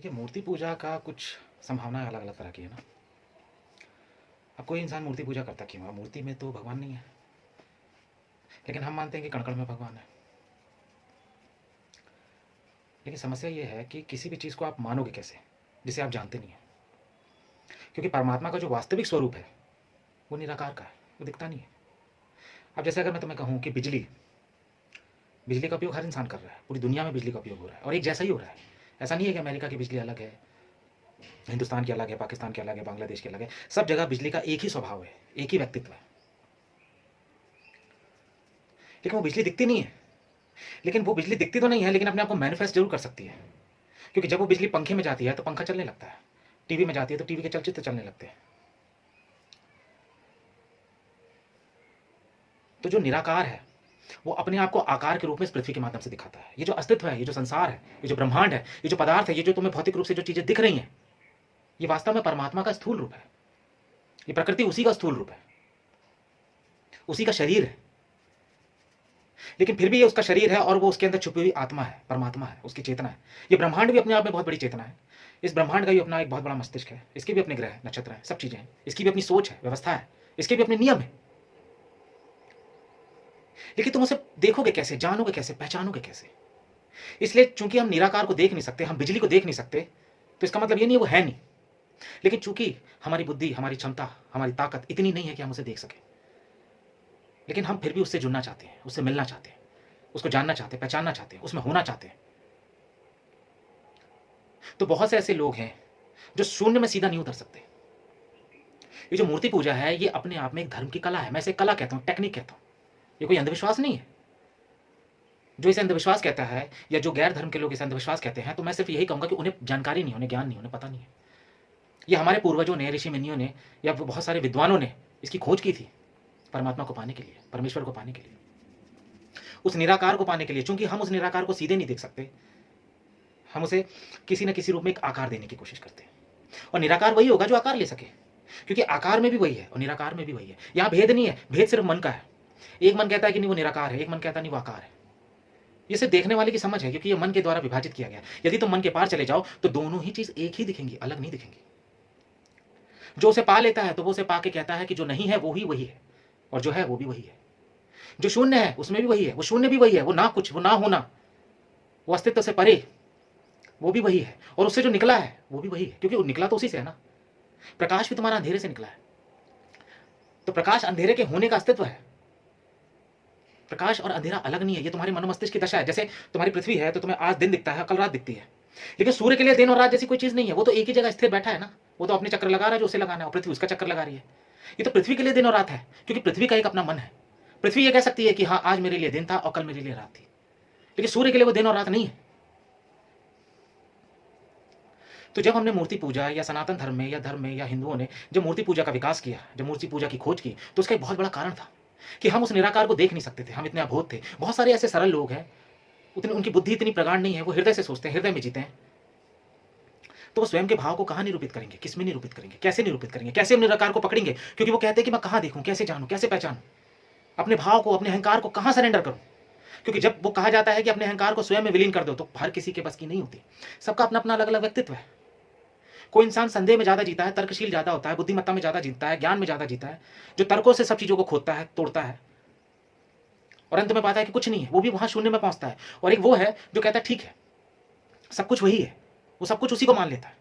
देखिए, मूर्ति पूजा का कुछ संभावनाएँ अलग-अलग तरह की है ना। अब कोई इंसान मूर्ति पूजा करता क्यों है? मूर्ति में तो भगवान नहीं है, लेकिन हम मानते हैं कि कण-कण में भगवान है। लेकिन समस्या ये है कि किसी भी चीज़ को आप मानोगे कैसे, जिसे आप जानते नहीं हैं? क्योंकि परमात्मा का जो वास्तविक स्वरूप है, वो निराकार का है, वो दिखता नहीं है। अब जैसे अगर मैं तुम्हें कहूँ कि बिजली बिजली का उपयोग हर इंसान कर रहा है, पूरी दुनिया में बिजली का उपयोग हो रहा है और एक जैसा ही हो रहा है। ऐसा नहीं है कि अमेरिका की बिजली अलग है, हिंदुस्तान की अलग है, पाकिस्तान की अलग है, बांग्लादेश की अलग है। सब जगह बिजली का एक ही स्वभाव है, एक ही व्यक्तित्व है। लेकिन वो बिजली दिखती नहीं है। लेकिन वो बिजली दिखती तो नहीं है, लेकिन अपने आप को मैनिफेस्ट जरूर कर सकती है। क्योंकि जब वो बिजली पंखे में जाती है तो पंखा चलने लगता है, टीवी में जाती है तो टीवी के चलचित्र चलने लगते हैं। तो जो निराकार है वो अपने आप को आकार के रूप में इस पृथ्वी के माध्यम से दिखाता है। ये जो अस्तित्व है, ये जो संसार है, ये जो ब्रह्मांड है, ये जो पदार्थ है, ये जो तुम्हें भौतिक रूप से जो चीजें दिख रही हैं, ये वास्तव में परमात्मा का स्थूल रूप है। ये प्रकृति उसी का स्थूल रूप है, उसी का शरीर है। लेकिन फिर भी ये उसका शरीर है और वो उसके अंदर छुपी हुई आत्मा है, परमात्मा है, उसकी चेतना है। ये ब्रह्मांड भी अपने आप में बहुत बड़ी चेतना है। इस ब्रह्मांड का भी अपना एक बहुत बड़ा मस्तिष्क है, इसके भी अपने ग्रह नक्षत्र हैं, सब चीजें हैं। इसकी भी अपनी सोच है, व्यवस्था है, इसके भी अपने नियम है। लेकिन तुम उसे देखोगे कैसे, जानोगे कैसे, पहचानोगे कैसे? इसलिए चूंकि हम निराकार को देख नहीं सकते, हम बिजली को देख नहीं सकते, तो इसका मतलब ये नहीं है वो है नहीं। लेकिन चूंकि हमारी बुद्धि, हमारी क्षमता, हमारी ताकत इतनी नहीं है कि हम उसे देख सकें, लेकिन हम फिर भी उससे जुड़ना चाहते हैं, उससे मिलना चाहते हैं, उसको जानना चाहते हैं, पहचानना चाहते हैं, उसमें होना चाहते हैं। तो बहुत से ऐसे लोग हैं जो शून्य में सीधा नहीं उतर सकते। ये जो मूर्ति पूजा है, ये अपने आप में एक धर्म की कला है। मैं इसे कला कहता हूं, टेक्निक कहता हूं। ये कोई अंधविश्वास नहीं है। जो इसे अंधविश्वास कहता है या जो गैर धर्म के लोग इसे अंधविश्वास कहते हैं, तो मैं सिर्फ यही कहूंगा कि उन्हें जानकारी नहीं, उन्हें ज्ञान नहीं, उन्हें पता नहीं है। ये हमारे पूर्वजों ने, ऋषि मुनियों ने या बहुत सारे विद्वानों ने इसकी खोज की थी परमात्मा को पाने के लिए, परमेश्वर को पाने के लिए, उस निराकार को पाने के लिए। चूंकि हम उस निराकार को सीधे नहीं देख सकते, हम उसे किसी न किसी रूप में एक आकार देने की कोशिश करते हैं। और निराकार वही होगा जो आकार ले सके, क्योंकि आकार में भी वही है और निराकार में भी वही है। यहां भेद नहीं है, भेद सिर्फ मन का है। एक मन कहता है कि नहीं वो निराकार है, एक मन कहता है नहीं वो आकार है। ये सिर्फ देखने वाले की समझ है, क्योंकि ये मन के द्वारा विभाजित किया गया। यदि तुम मन के पार चले जाओ तो दोनों ही चीज एक ही दिखेंगी, अलग नहीं दिखेंगी। जो उसे पा लेता है तो वो उसे पाके कहता है कि जो नहीं है वो ही वही है, और जो है वो भी वही है। जो शून्य है उसमें भी वही है, वो शून्य भी वही है, वो ना कुछ, वो ना होना, वो अस्तित्व से परे, वो भी वही है। और उससे जो निकला है वो भी वही है, क्योंकि वो निकला तो उसी से है ना। प्रकाश भी तुम्हारा अंधेरे से निकला है, तो प्रकाश अंधेरे के होने का अस्तित्व है। प्रकाश और अंधेरा अलग नहीं है, ये तुम्हारे मन मस्तिष्क की दशा है। जैसे तुम्हारी पृथ्वी है तो तुम्हें आज दिन दिखता है, कल रात दिखती है। लेकिन सूर्य के लिए दिन और रात जैसी कोई चीज नहीं है, वो तो एक ही जगह स्थिर बैठा है ना। वो तो अपने चक्कर लगा रहा है जो उसे लगाना है, और पृथ्वी उसका चक्कर लगा रही है। ये तो पृथ्वी के लिए दिन और रात है, क्योंकि पृथ्वी का एक अपना मन है। पृथ्वी ये कह सकती है कि हाँ आज मेरे लिए दिन था और कल मेरे लिए रात थी, लेकिन सूर्य के लिए वो दिन और रात नहीं है। तो जब हमने मूर्ति पूजा या सनातन धर्म में या धर्म में या हिंदुओं ने जब मूर्ति पूजा का विकास किया, जब मूर्ति पूजा की खोज की, तो उसका एक बहुत बड़ा कारण था कि हम उस निराकार को देख नहीं सकते थे, हम इतने अबोध थे। बहुत सारे ऐसे सरल लोग हैं, उतनी उनकी बुद्धि इतनी प्रगाढ़ नहीं है, वो हृदय से सोचते हैं, हृदय में जीते हैं। तो वो स्वयं के भाव को कहाँ निरूपित करेंगे, किसमें निरूपित करेंगे, कैसे निरूपित करेंगे, कैसे हम निराकार को पकड़ेंगे? क्योंकि वो कहते हैं कि मैं कहाँ देखूं, कैसे जानूं, कैसे पहचानूं, अपने भाव को, अपने अहंकार को कहाँ सरेंडर करूं? क्योंकि जब वो कहा जाता है कि अपने अहंकार को स्वयं में विलीन कर दो, तो हर किसी के बस की नहीं होती। सबका अपना अपना अलग अलग व्यक्तित्व है। कोई इंसान संदेह में ज्यादा जीता है, तर्कशील ज्यादा होता है, बुद्धिमत्ता में ज्यादा जीता है, ज्ञान में ज्यादा जीता है, जो तर्कों से सब चीजों को खोदता है, तोड़ता है, और अंत में पाता है कि कुछ नहीं है, वो भी वहां शून्य में पहुंचता है। और एक वो है जो कहता है ठीक है सब कुछ वही है, वो सब कुछ उसी को मान लेता है,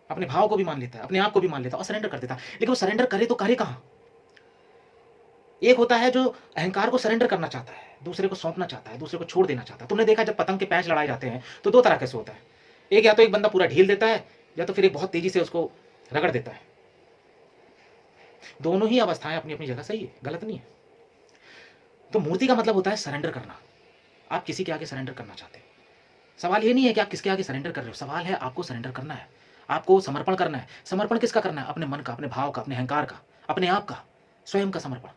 अपने भाव को भी मान लेता है, अपने आप को भी मान लेता है और सरेंडर कर देता है। लेकिन वो सरेंडर करे तो करे कहां? एक होता है जो अहंकार को सरेंडर करना चाहता है, दूसरे को सौंपना चाहता है, दूसरे को छोड़ देना चाहता है। तुमने देखा जब पतंग के पैंच लड़ाए जाते हैं तो दो तरह कैसे होता है, एक या तो एक बंदा पूरा ढील देता है, या तो फिर एक बहुत तेजी से उसको रगड़ देता है। दोनों ही अवस्थाएं अपनी अपनी जगह सही है, गलत नहीं है। तो मूर्ति का मतलब होता है सरेंडर करना। आप किसी के आगे सरेंडर करना चाहते हैं। सवाल ये नहीं है कि आप किसके आगे सरेंडर कर रहे हो, सवाल है आपको सरेंडर करना है, आपको समर्पण करना है। समर्पण किसका करना है? अपने मन का, अपने भाव का, अपने अहंकार का, अपने आप का, स्वयं का समर्पण।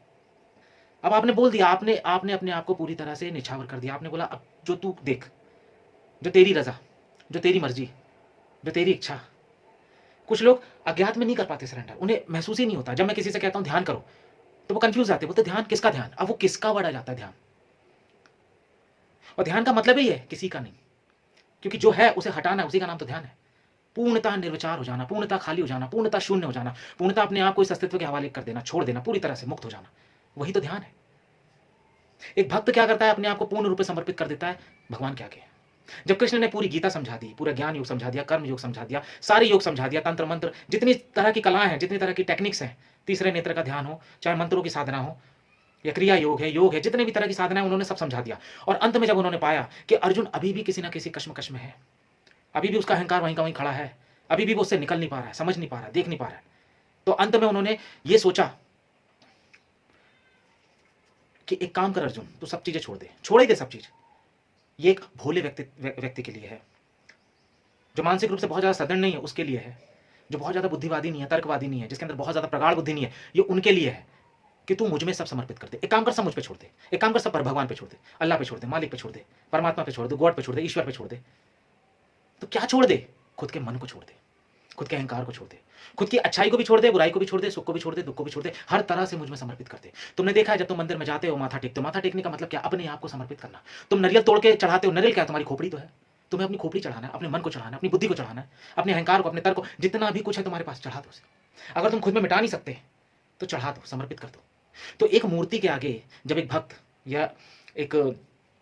अब आपने बोल दिया, आपने आपने अपने आप को पूरी तरह से निछावर कर दिया। आपने बोला अब जो तू देख, जो तेरी रजा, जो तेरी मर्जी, जो तेरी इच्छा। कुछ लोग अज्ञात में नहीं कर पाते सरेंडर, उन्हें महसूस ही नहीं होता। जब मैं किसी से कहता हूं ध्यान करो तो वो कंफ्यूज आते, बोलते ध्यान किसका ध्यान? अब वो किसका वर्ड आ जाता है ध्यान, और ध्यान का मतलब ही है किसी का नहीं, क्योंकि जो है उसे हटाना है, उसी का नाम तो ध्यान है। पूर्णतः निर्विचार हो जाना, पूर्णतः खाली हो जाना, पूर्णतः शून्य हो जाना, पूर्णतः अपने आप को इस अस्तित्व के हवाले कर देना, छोड़ देना, पूरी तरह से मुक्त हो जाना, वही तो ध्यान है। एक भक्त क्या करता है, अपने आप को पूर्ण रूप से समर्पित कर देता है भगवान के आगे। जब कृष्ण ने पूरी गीता समझा दी, पूरा ज्ञान योग समझा दिया, कर्म योग समझा दिया, सारे योग समझा दिया, तंत्र मंत्र, जितनी तरह की कलाएं हैं, जितनी तरह की टेक्निक्स हैं, तीसरे नेत्र का ध्यान हो, चाहे मंत्रों की साधना हो या क्रिया योग है, जितने भी तरह की साधना है उन्होंने सब समझा दिया। और अंत में जब उन्होंने पाया कि अर्जुन अभी भी किसी ना किसी कश्मकश में है, अभी भी उसका अहंकार वहीं का वहीं खड़ा है, अभी भी वो उससे निकल नहीं पा रहा है, समझ नहीं पा रहा है, देख नहीं पा रहा है, तो अंत में उन्होंने ये सोचा कि एक काम कर अर्जुन, तू सब चीजें छोड़ दे, छोड़ ही दे सब चीज। ये एक भोले व्यक्ति के लिए है, जो मानसिक रूप से बहुत ज्यादा सदृढ़ नहीं है उसके लिए है, जो बहुत ज्यादा बुद्धिवादी नहीं है, तर्कवादी नहीं है, जिसके अंदर बहुत ज्यादा प्रगाढ़ बुद्धि नहीं है, ये उनके लिए है कि तू मुझ में सब समर्पित कर दे। एक काम कर, सब मुझ पे छोड़ दे, एक काम कर, सब पर भगवान पे छोड़ दे, अल्लाह पे छोड़ दे, मालिक पे छोड़ दे, परमात्मा पे छोड़ दे, गॉड पे छोड़ दे, ईश्वर पे छोड़ दे। तो क्या छोड़ दे? खुद के मन को छोड़ दे, खुद के अहंकार को छोड़ दे, खुद की अच्छाई को भी छोड़ दे, बुराई को भी छोड़ दे, सुख को भी छोड़ दे, दुख को भी छोड़ दे, हर तरह से मुझ में समर्पित कर दे। तुमने देखा है जब तुम मंदिर में जाते हो, माथा टेकते हो, माथा टेकने का मतलब क्या? अपने आप को समर्पित करना। तुम नरियल तोड़ के चढ़ाते हो, नरियल क्या? तुम्हारी खोपड़ी तो है, तुम्हें अपनी खोपड़ी चढ़ाना है, अपने मन को चढ़ाना है, अपनी बुद्धि को चढ़ाना है, अपने अहंकार को, अपने तर्क को, जितना भी कुछ है तुम्हारे पास चढ़ा दो उसे। अगर तुम खुद में मिटा नहीं सकते तो चढ़ा दो, समर्पित कर दो। तो एक मूर्ति के आगे जब एक भक्त या एक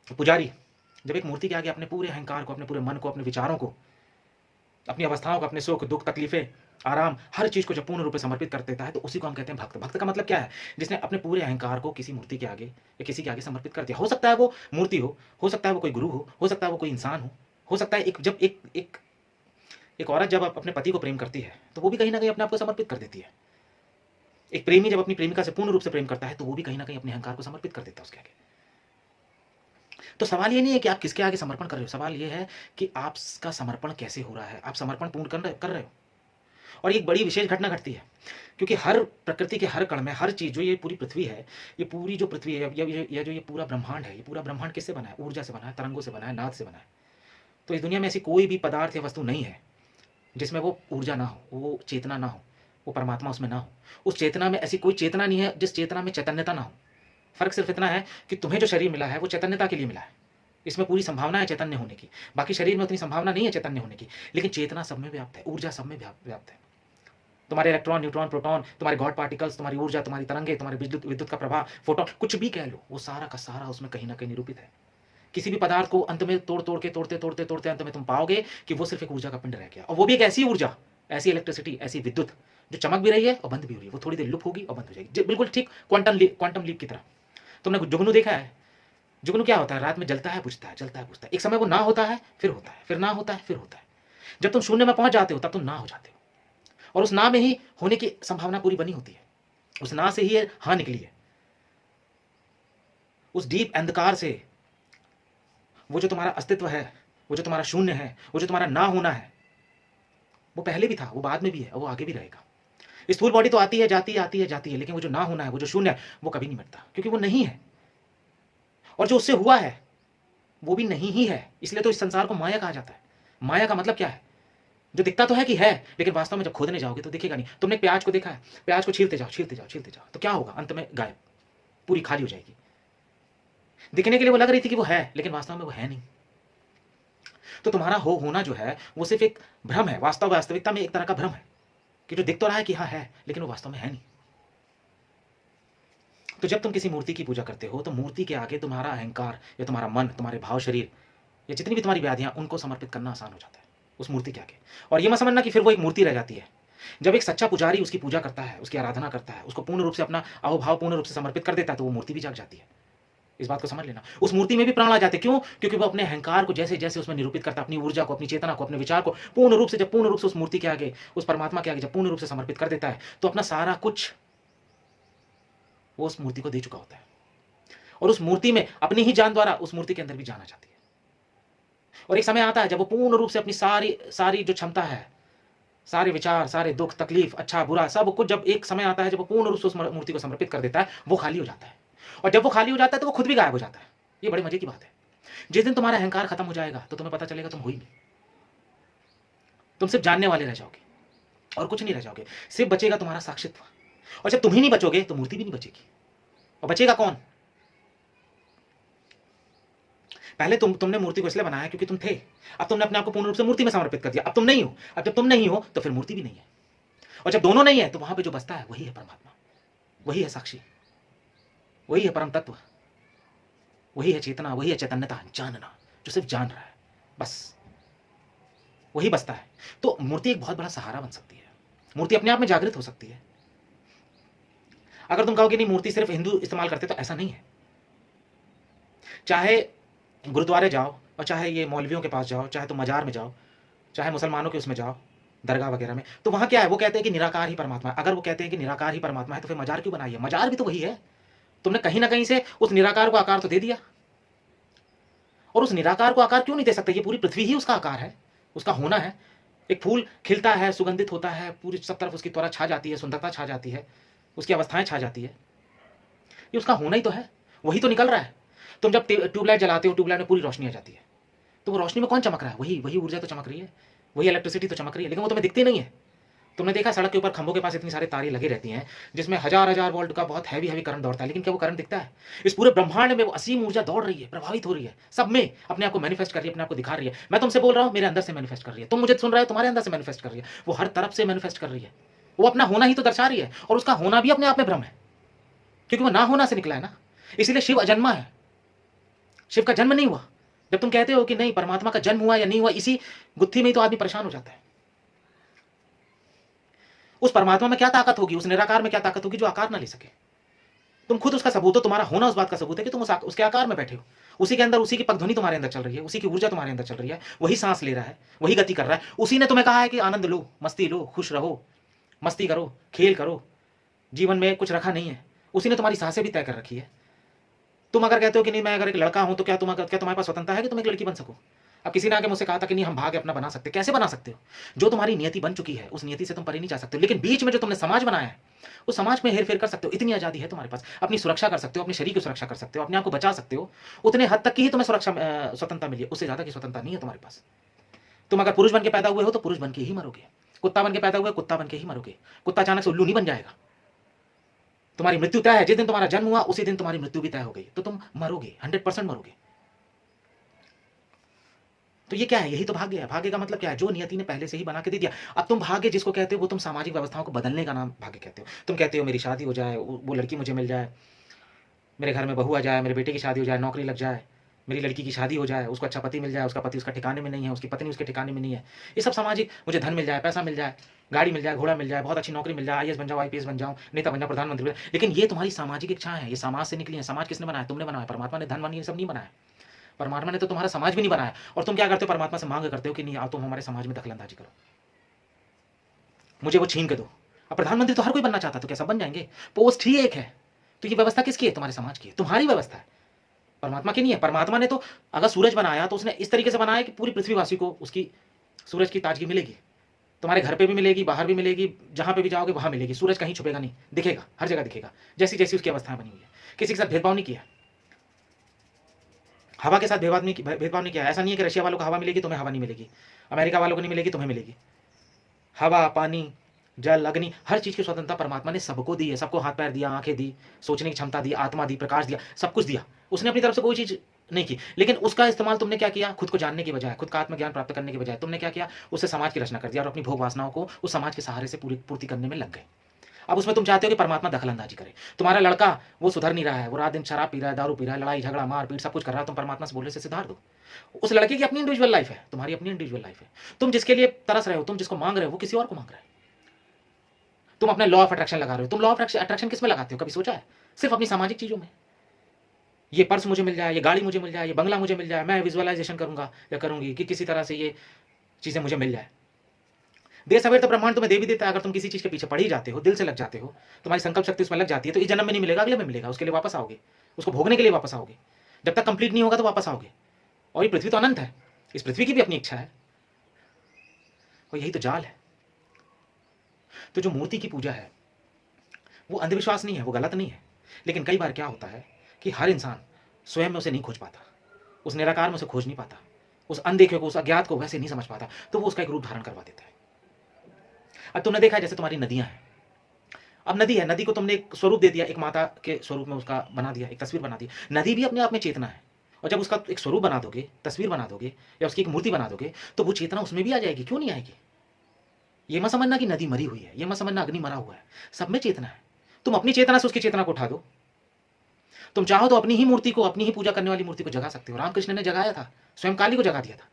पुजारी जब एक मूर्ति के आगे अपने पूरे अहंकार को, अपने पूरे मन को, अपने विचारों को, अपनी अवस्थाओं को, अपने सुख दुख तकलीफें आराम, हर चीज को जब पूर्ण रूप से समर्पित कर देता है तो उसी को हम कहते हैं भक्त। भक्त का मतलब क्या है? जिसने अपने पूरे अहंकार को किसी मूर्ति के आगे या किसी के आगे समर्पित कर दिया। हो सकता है वो मूर्ति हो सकता है वो कोई गुरु हो सकता है वो कोई इंसान हो सकता है एक औरत जब अपने पति को प्रेम करती है तो वो भी कहीं ना कहीं अपने आप को समर्पित कर देती है। एक प्रेमी जब अपनी प्रेमिका से पूर्ण रूप से प्रेम करता है तो वो भी कहीं ना कहीं अपने अहंकार को समर्पित कर देता है उसके आगे। तो सवाल ये नहीं है कि आप किसके आगे समर्पण कर रहे हो, सवाल ये है कि आपका समर्पण कैसे हो रहा है, आप समर्पण पूर्ण कर रहे हो। और एक बड़ी विशेष घटना घटती है, क्योंकि हर प्रकृति के हर कण में हर चीज, जो ये पूरी पृथ्वी है, ये पूरी जो पृथ्वी है, या जो ये पूरा ब्रह्मांड है, ये पूरा ब्रह्मांड किससे बना है? ऊर्जा से बना है, तरंगों से बना है, नाद से बना है। तो इस दुनिया में ऐसी कोई भी पदार्थ या वस्तु नहीं है जिसमें वो ऊर्जा ना हो, वो चेतना ना हो, वो परमात्मा उसमें ना हो। उस चेतना में ऐसी कोई चेतना नहीं है जिस चेतना में चैतन्यता ना हो। फर्क सिर्फ इतना है कि तुम्हें जो शरीर मिला है वो चैतन्यता के लिए मिला है, इसमें पूरी संभावना है चैतन्य होने की, बाकी शरीर में उतनी संभावना नहीं है चैतन्य होने की, लेकिन चेतना सब में व्याप्त है, ऊर्जा सब में व्याप्त है। तुम्हारे इलेक्ट्रॉन, न्यूट्रॉन, प्रोटॉन, तुम्हारे गॉड पार्टिकल्स, तुम्हारी ऊर्जा, तुम्हारी तरंगे, तुम्हारे विद्युत का प्रभाव, फोटोन, कुछ भी कह लो, वो सारा का सारा उसमें कहीं ना कहीं निरूपित है। किसी भी पदार्थ को अंत में तोड़ते अंत में तुम पाओगे कि वो सिर्फ एक ऊर्जा का पिंड रह गया, और वो भी एक ऐसी ऊर्जा, ऐसी इलेक्ट्रिसिटी, ऐसी विद्युत जो चमक भी रही है और बंद भी हो रही है। वो थोड़ी देर लुप्त होगी और बंद हो जाएगी, बिल्कुल ठीक क्वांटम लीप की तरह। तुमने जुगनू देखा है? जुगनू क्या होता है? रात में जलता है, बुझता है, जलता है, बुझता है। एक समय वो ना होता है, फिर होता है, फिर ना होता है, फिर होता है। जब तुम शून्य में पहुंच जाते हो तब तुम ना हो जाते हो, और उस ना में ही होने की संभावना पूरी बनी होती है। उस ना से ही हाँ निकली है। उस डीप अंधकार से वो जो तुम्हारा अस्तित्व है, वो जो तुम्हारा शून्य है, वो जो तुम्हारा ना होना है, वो पहले भी था, वो बाद में भी है, और वो आगे भी रहेगा। स्थूल बॉडी तो आती है जाती है, आती है जाती है, लेकिन वो जो ना होना है, वो जो शून्य है, वो कभी नहीं मिटता, क्योंकि वो नहीं है। और जो उससे हुआ है वो भी नहीं ही है। इसलिए तो इस संसार को माया कहा जाता है। माया का मतलब क्या है? जो दिखता तो है कि है, लेकिन वास्तव में जब खोदने जाओगे तो दिखेगा नहीं। तुमने प्याज को देखा है? प्याज को छीलते जाओ, छीलते जाओ, छीलते जाओ, तो क्या होगा? अंत में गायब, पूरी खाली हो जाएगी। दिखने के लिए वो लग रही थी कि वो है, लेकिन वास्तव में वो है नहीं। तो तुम्हारा होना जो है वो सिर्फ एक भ्रम है, वास्तविकता में एक तरह का भ्रम है कि जो दिख तो रहा है कि हाँ है, लेकिन वो वास्तव में है नहीं। तो जब तुम किसी मूर्ति की पूजा करते हो तो मूर्ति के आगे तुम्हारा अहंकार या तुम्हारा मन, तुम्हारे भाव शरीर या जितनी भी तुम्हारी व्याधियां, उनको समर्पित करना आसान हो जाता है उस मूर्ति के आगे। और ये मत समझना कि फिर वो एक मूर्ति रह जाती है। जब एक सच्चा पुजारी उसकी पूजा करता है, उसकी आराधना करता है, उसको पूर्ण रूप से अपना अहोभाव पूर्ण रूप से समर्पित कर देता है, तो वो मूर्ति भी जाग जाती है। इस बात को समझ लेना। उस मूर्ति में भी प्राण आ जाते। क्यों? क्योंकि वो अपने अहंकार को जैसे जैसे उसमें निरूपित करता है, अपनी ऊर्जा को, अपनी चेतना को, अपने विचार को पूर्ण रूप से, जब पूर्ण रूप से उस मूर्ति के आगे, उस परमात्मा के आगे जब पूर्ण रूप से समर्पित कर देता है, तो अपना सारा कुछ वो उस मूर्ति को दे चुका होता है। और उस मूर्ति में अपनी ही जान द्वारा उस मूर्ति के अंदर भी जाना चाहती है। और एक समय आता है जब वो पूर्ण रूप से अपनी सारी जो क्षमता है, सारे विचार, सारे दुख तकलीफ, अच्छा बुरा, सब कुछ, जब एक समय आता है जब वो पूर्ण रूप से उस मूर्ति को समर्पित कर देता है, वो खाली हो जाता है। और जब वो खाली हो जाता है तो वो खुद भी गायब हो जाता है। ये बड़े मजे की बात है। जिस दिन तुम्हारा अहंकार खत्म हो जाएगा तो तुम्हें पता चलेगा तुम हो ही नहीं। तुम सिर्फ जानने वाले रह जाओगे और कुछ नहीं रह जाओगे। सिर्फ बचेगा तुम्हारा साक्षित्व। और जब तुम ही नहीं बचोगे तो मूर्ति भी नहीं बचेगी। और बचेगा कौन? पहले तुमने मूर्ति को इसलिए बनाया क्योंकि तुम थे। अब तुमने अपने आप को पूर्ण रूप से मूर्ति में समर्पित कर दिया, अब तुम नहीं हो। अब जब तुम नहीं हो तो फिर मूर्ति भी नहीं है, और जब दोनों नहीं है तो वहां पे जो बसता है वही है परमात्मा, वही है साक्षी, वही है परम तत्व, वही है चेतना, वही है चैतन्यता, जानना, जो सिर्फ जान रहा है, बस वही बसता है। तो मूर्ति एक बहुत बड़ा सहारा बन सकती है, मूर्ति अपने आप में जागृत हो सकती है। अगर तुम कहोगे नहीं मूर्ति सिर्फ हिंदू इस्तेमाल करते, तो ऐसा नहीं है। चाहे गुरुद्वारे जाओ, और चाहे ये मौलवियों के पास जाओ, चाहे तुम मजार में जाओ, चाहे मुसलमानों के उसमें जाओ, दरगाह वगैरह में, तो वहां क्या है, वो कहते हैं कि निराकार ही परमात्मा है। अगर वो कहते हैं कि निराकार ही परमात्मा है, तो फिर मजार क्यों बनाई है? मजार भी तो वही है। तुमने कहीं ना कहीं से उस निराकार को आकार तो दे दिया, और उस निराकार को आकार क्यों नहीं दे सकते? ये पूरी पृथ्वी ही उसका आकार है, उसका होना है। एक फूल खिलता है, सुगंधित होता है, पूरी सब तरफ उसकी त्वरा छा जाती है, सुंदरता छा जाती है, उसकी अवस्थाएं छा जाती है, ये उसका होना ही तो है, वही तो निकल रहा है। तुम जब ट्यूबलाइट जलाते हो, ट्यूबलाइट में पूरी रोशनी आ जाती है, तो वो रोशनी में कौन चमक रहा है? वही वही ऊर्जा तो चमक रही है, वही इलेक्ट्रिसिटी तो चमक रही है, लेकिन वो तुम्हें दिखती नहीं है। तुमने देखा सड़क के ऊपर खंभों के पास इतनी सारी तारें लगी रहती हैं, जिसमें हजार हजार वोल्ट का बहुत हैवी हैवी करंट दौड़ता है, लेकिन क्या वो करंट दिखता है? इस पूरे ब्रह्मांड में वो असीम ऊर्जा दौड़ रही है, प्रभावित हो रही है, सब में अपने आप को मैनिफेस्ट कर रही है, अपने आप को दिखा रही है। मैं तुमसे बोल रहा हूँ, मेरे अंदर से मैनिफेस्ट कर रही है, तुम मुझे सुन रहे हो, तुम्हारे अंदर से मैनिफेस्ट कर रही है, वो हर तरफ से मैनिफेस्ट कर रही है। वो अपना होना ही तो दर्शा रही है, और उसका होना भी अपने आप में भ्रम है, क्योंकि वो ना होना से निकला है ना। इसीलिए शिव अजन्मा है, शिव का जन्म नहीं हुआ। जब तुम कहते हो कि नहीं परमात्मा का जन्म हुआ या नहीं हुआ, इसी गुत्थी में ही तो आदमी परेशान हो जाता है। उस परमात्मा में क्या ताकत होगी, उस निराकार में क्या ताकत होगी जो आकार ना ले सके? तुम खुद उसका सबूत हो, तुम्हारा होना उस बात का सबूत है कि तुम उसके आकार में बैठे हो, उसी के अंदर, उसी की पगध्वनि तुम्हारे अंदर चल रही है, उसी की ऊर्जा तुम्हारे अंदर चल रही है, वही सांस ले रहा है, वही गति कर रहा है। उसी ने तुम्हें कहा है कि आनंद लो, मस्ती लो, खुश रहो, मस्ती करो, खेल करो, जीवन में कुछ रखा नहीं है, उसी ने तुम्हारी सांसें भी तय कर रखी है। तुम अगर कहते हो कि नहीं मैं अगर एक लड़का हूं, तो क्या तुम्हारे पास स्वतंत्रता है कि तुम एक लड़की बन सको? अब किसी ने आके मुझसे कहा था कि नहीं हम भाग्य अपना बना सकते। कैसे बना सकते हो? जो तुम्हारी नियति बन चुकी है, उस नियति से तुम परे नहीं जा सकते हो, लेकिन बीच में जो तुमने समाज बनाया है, उस समाज में हेर फेर कर सकते हो। इतनी आजादी है तुम्हारे पास, अपनी सुरक्षा कर सकते हो, अपने शरीर की सुरक्षा कर सकते हो, अपने आप को बचा सकते हो। उतने हद तक की ही तुम्हें सुरक्षा स्वतंत्रता मिली है, उससे ज्यादा की स्वतंत्रता नहीं है तुम्हारे पास। तुम अगर पुरुष बन के पैदा हुए हो तो पुरुष बन के ही मरोगे, कुत्ता बन के पैदा हुए कुत्ता बन के ही मरोगे। कुत्ता अचानक से उल्लू नहीं बन जाएगा। तुम्हारी मृत्यु तय है, जिस दिन तुम्हारा जन्म हुआ उसी दिन तुम्हारी मृत्यु भी तय हो गई, तो तुम मरोगे, 100% मरोगे। तो ये क्या है? यही तो भाग्य है। भाग्य का मतलब क्या है? जो नियति ने पहले से ही बना के दे दिया। अब तुम भाग्य जिसको कहते हो, वो तुम सामाजिक व्यवस्थाओं को बदलने का नाम भाग्य कहते हो। तुम कहते हो मेरी शादी हो जाए, वो लड़की मुझे मिल जाए, मेरे घर में बहू आ जाए, मेरे बेटे की शादी हो जाए, नौकरी लग जाए, मेरी लड़की की शादी हो जाए, उसको अच्छा पति मिल जाए, उसका पति उसका ठिकाने में नहीं है, उसकी पत्नी उसके ठिकाने में नहीं है, ये सब सामाजिक। मुझे धन मिल जाए, पैसा मिल जाए, गाड़ी मिल जाए, घोड़ा मिल जाए, बहुत अच्छी नौकरी मिल जाए, आईएएस बन जाओ, आईपीएस बन जाऊं, नेता बन जाऊं, प्रधानमंत्री बन जाऊं। लेकिन ये तुम्हारी सामाजिक इच्छा है, ये समाज से निकली है। समाज किसने बनाया? तुमने बनाया। परमात्मा ने धन वन ये सब नहीं बनाया। परमात्मा ने तो तुम्हारा समाज भी नहीं बनाया। और तुम क्या करते हो? परमात्मा से मांग करते हो कि नहीं आओ तुम हमारे समाज में दखलंदाजी करो, मुझे वो छीन के दो। अब प्रधानमंत्री तो हर कोई बनना चाहता, तो कैसा बन जाएंगे? पोस्ट ही एक है। तो ये व्यवस्था किसकी है? तुम्हारे समाज की है, तुम्हारी व्यवस्था है, परमात्मा की नहीं है। परमात्मा ने तो अगर सूरज बनाया तो उसने इस तरीके से बनाया कि पूरी पृथ्वीवासी को उसकी सूरज की ताजगी मिलेगी। तुम्हारे घर पे भी मिलेगी, बाहर भी मिलेगी, जहां पे भी जाओगे वहां मिलेगी। सूरज कहीं छुपेगा नहीं, दिखेगा, हर जगह दिखेगा, जैसी जैसी उसकी अवस्थाएं बनी हुई है। किसी के साथ भेदभाव नहीं किया, हवा के साथ भेदभाव नहीं किया। ऐसा नहीं है कि रशिया वालों को हवा मिलेगी तुम्हें हवा नहीं मिलेगी, अमेरिका वालों को नहीं मिलेगी तुम्हें मिलेगी। हवा, पानी, जल, अग्नि, हर चीज की स्वतंत्रता परमात्मा ने सबको दी है। सबको हाथ पैर दिया, आंखें दी, सोचने की क्षमता दी, आत्मा दी, प्रकाश दिया, सब कुछ दिया। उसने अपनी तरफ से कोई चीज नहीं की, लेकिन उसका इस्तेमाल तुमने क्या किया? खुद को जानने की बजाय, खुद का आत्मज्ञान प्राप्त करने की बजाय तुमने क्या किया? उससे समाज की रचना कर दिया और अपनी भोग वासनाओं को उस समाज के सहारे से पूर्ति करने में लग गए। अब उसमें तुम चाहते हो कि परमात्मा दखलंदाजी करे। तुम्हारा लड़का वो सुधर नहीं रहा है, वो रात दिन शराब पी रहा है, दारू पी रहा है, लड़ाई झगड़ा मारपीट सब कुछ कर रहा है। तुम परमात्मा से बोलने से सुधार दो। उस लड़के की अपनी इंडिविजुअल लाइफ है, तुम्हारी अपनी इंडिविजुअल लाइफ है। तुम जिसके लिए तरस रहे हो, तुम जिसको मांग रहे हो, वो किसी और को मांग रहा है। तुम अपने लॉ ऑफ अट्रैक्शन लगा रहे हो। तुम लॉ ऑफ अट्रैक्शन किस में लगाते हो? कभी सोचा है? सिर्फ अपनी सामाजिक चीजों में। ये पर्स मुझे मिल जाए, ये गाड़ी मुझे मिल जाए, ये बंगला मुझे मिल जाए, मैं विजुअलाइजेशन करूंगा या करूंगी कि किसी तरह से ये चीजें मुझे मिल जाए। देर सवेर तो ब्रह्मांड तुम्हें दे भी देता है। अगर तुम किसी चीज के पीछे पड़ ही जाते हो, दिल से लग जाते हो, तुम्हारी संकल्प शक्ति उसमें लग जाती है, तो इस जन्म में नहीं मिलेगा, अगले में मिलेगा। उसके लिए वापस आओगे, उसको भोगने के लिए वापस आओगे। जब तक कंप्लीट नहीं होगा तो वापस आओगे। और ये पृथ्वी तो अनंत है, इस पृथ्वी की भी अपनी इच्छा है, और यही तो जाल है। तो जो मूर्ति की पूजा है वो अंधविश्वास नहीं है, वो गलत नहीं है। लेकिन कई बार क्या होता है कि हर इंसान स्वयं में उसे नहीं खोज पाता, उस निराकार में उसे खोज नहीं पाता, उस अनदेखे को, उस अज्ञात को वैसे नहीं समझ पाता, तो वो उसका एक रूप धारण करवा देता है। अब तुमने देखा है जैसे तुम्हारी नदियां हैं, अब नदी है, नदी को तुमने एक स्वरूप दे दिया, एक माता के स्वरूप में उसका बना दिया, एक तस्वीर बना दी। नदी भी अपने आप में चेतना है, और जब उसका एक स्वरूप बना दोगे, तस्वीर बना दोगे या उसकी एक मूर्ति बना दोगे, तो वो चेतना उसमें भी आ जाएगी। क्यों नहीं आएगी? ये मत समझना कि नदी मरी हुई है, ये मत समझना अग्नि मरा हुआ है, सब में चेतना है। तुम अपनी चेतना से उसकी चेतना को उठा दो। तुम चाहो तो अपनी ही मूर्ति को, अपनी ही पूजा करने वाली मूर्ति को जगा सकते हो। रामकृष्ण ने जगाया था, स्वयं काली को जगा दिया था।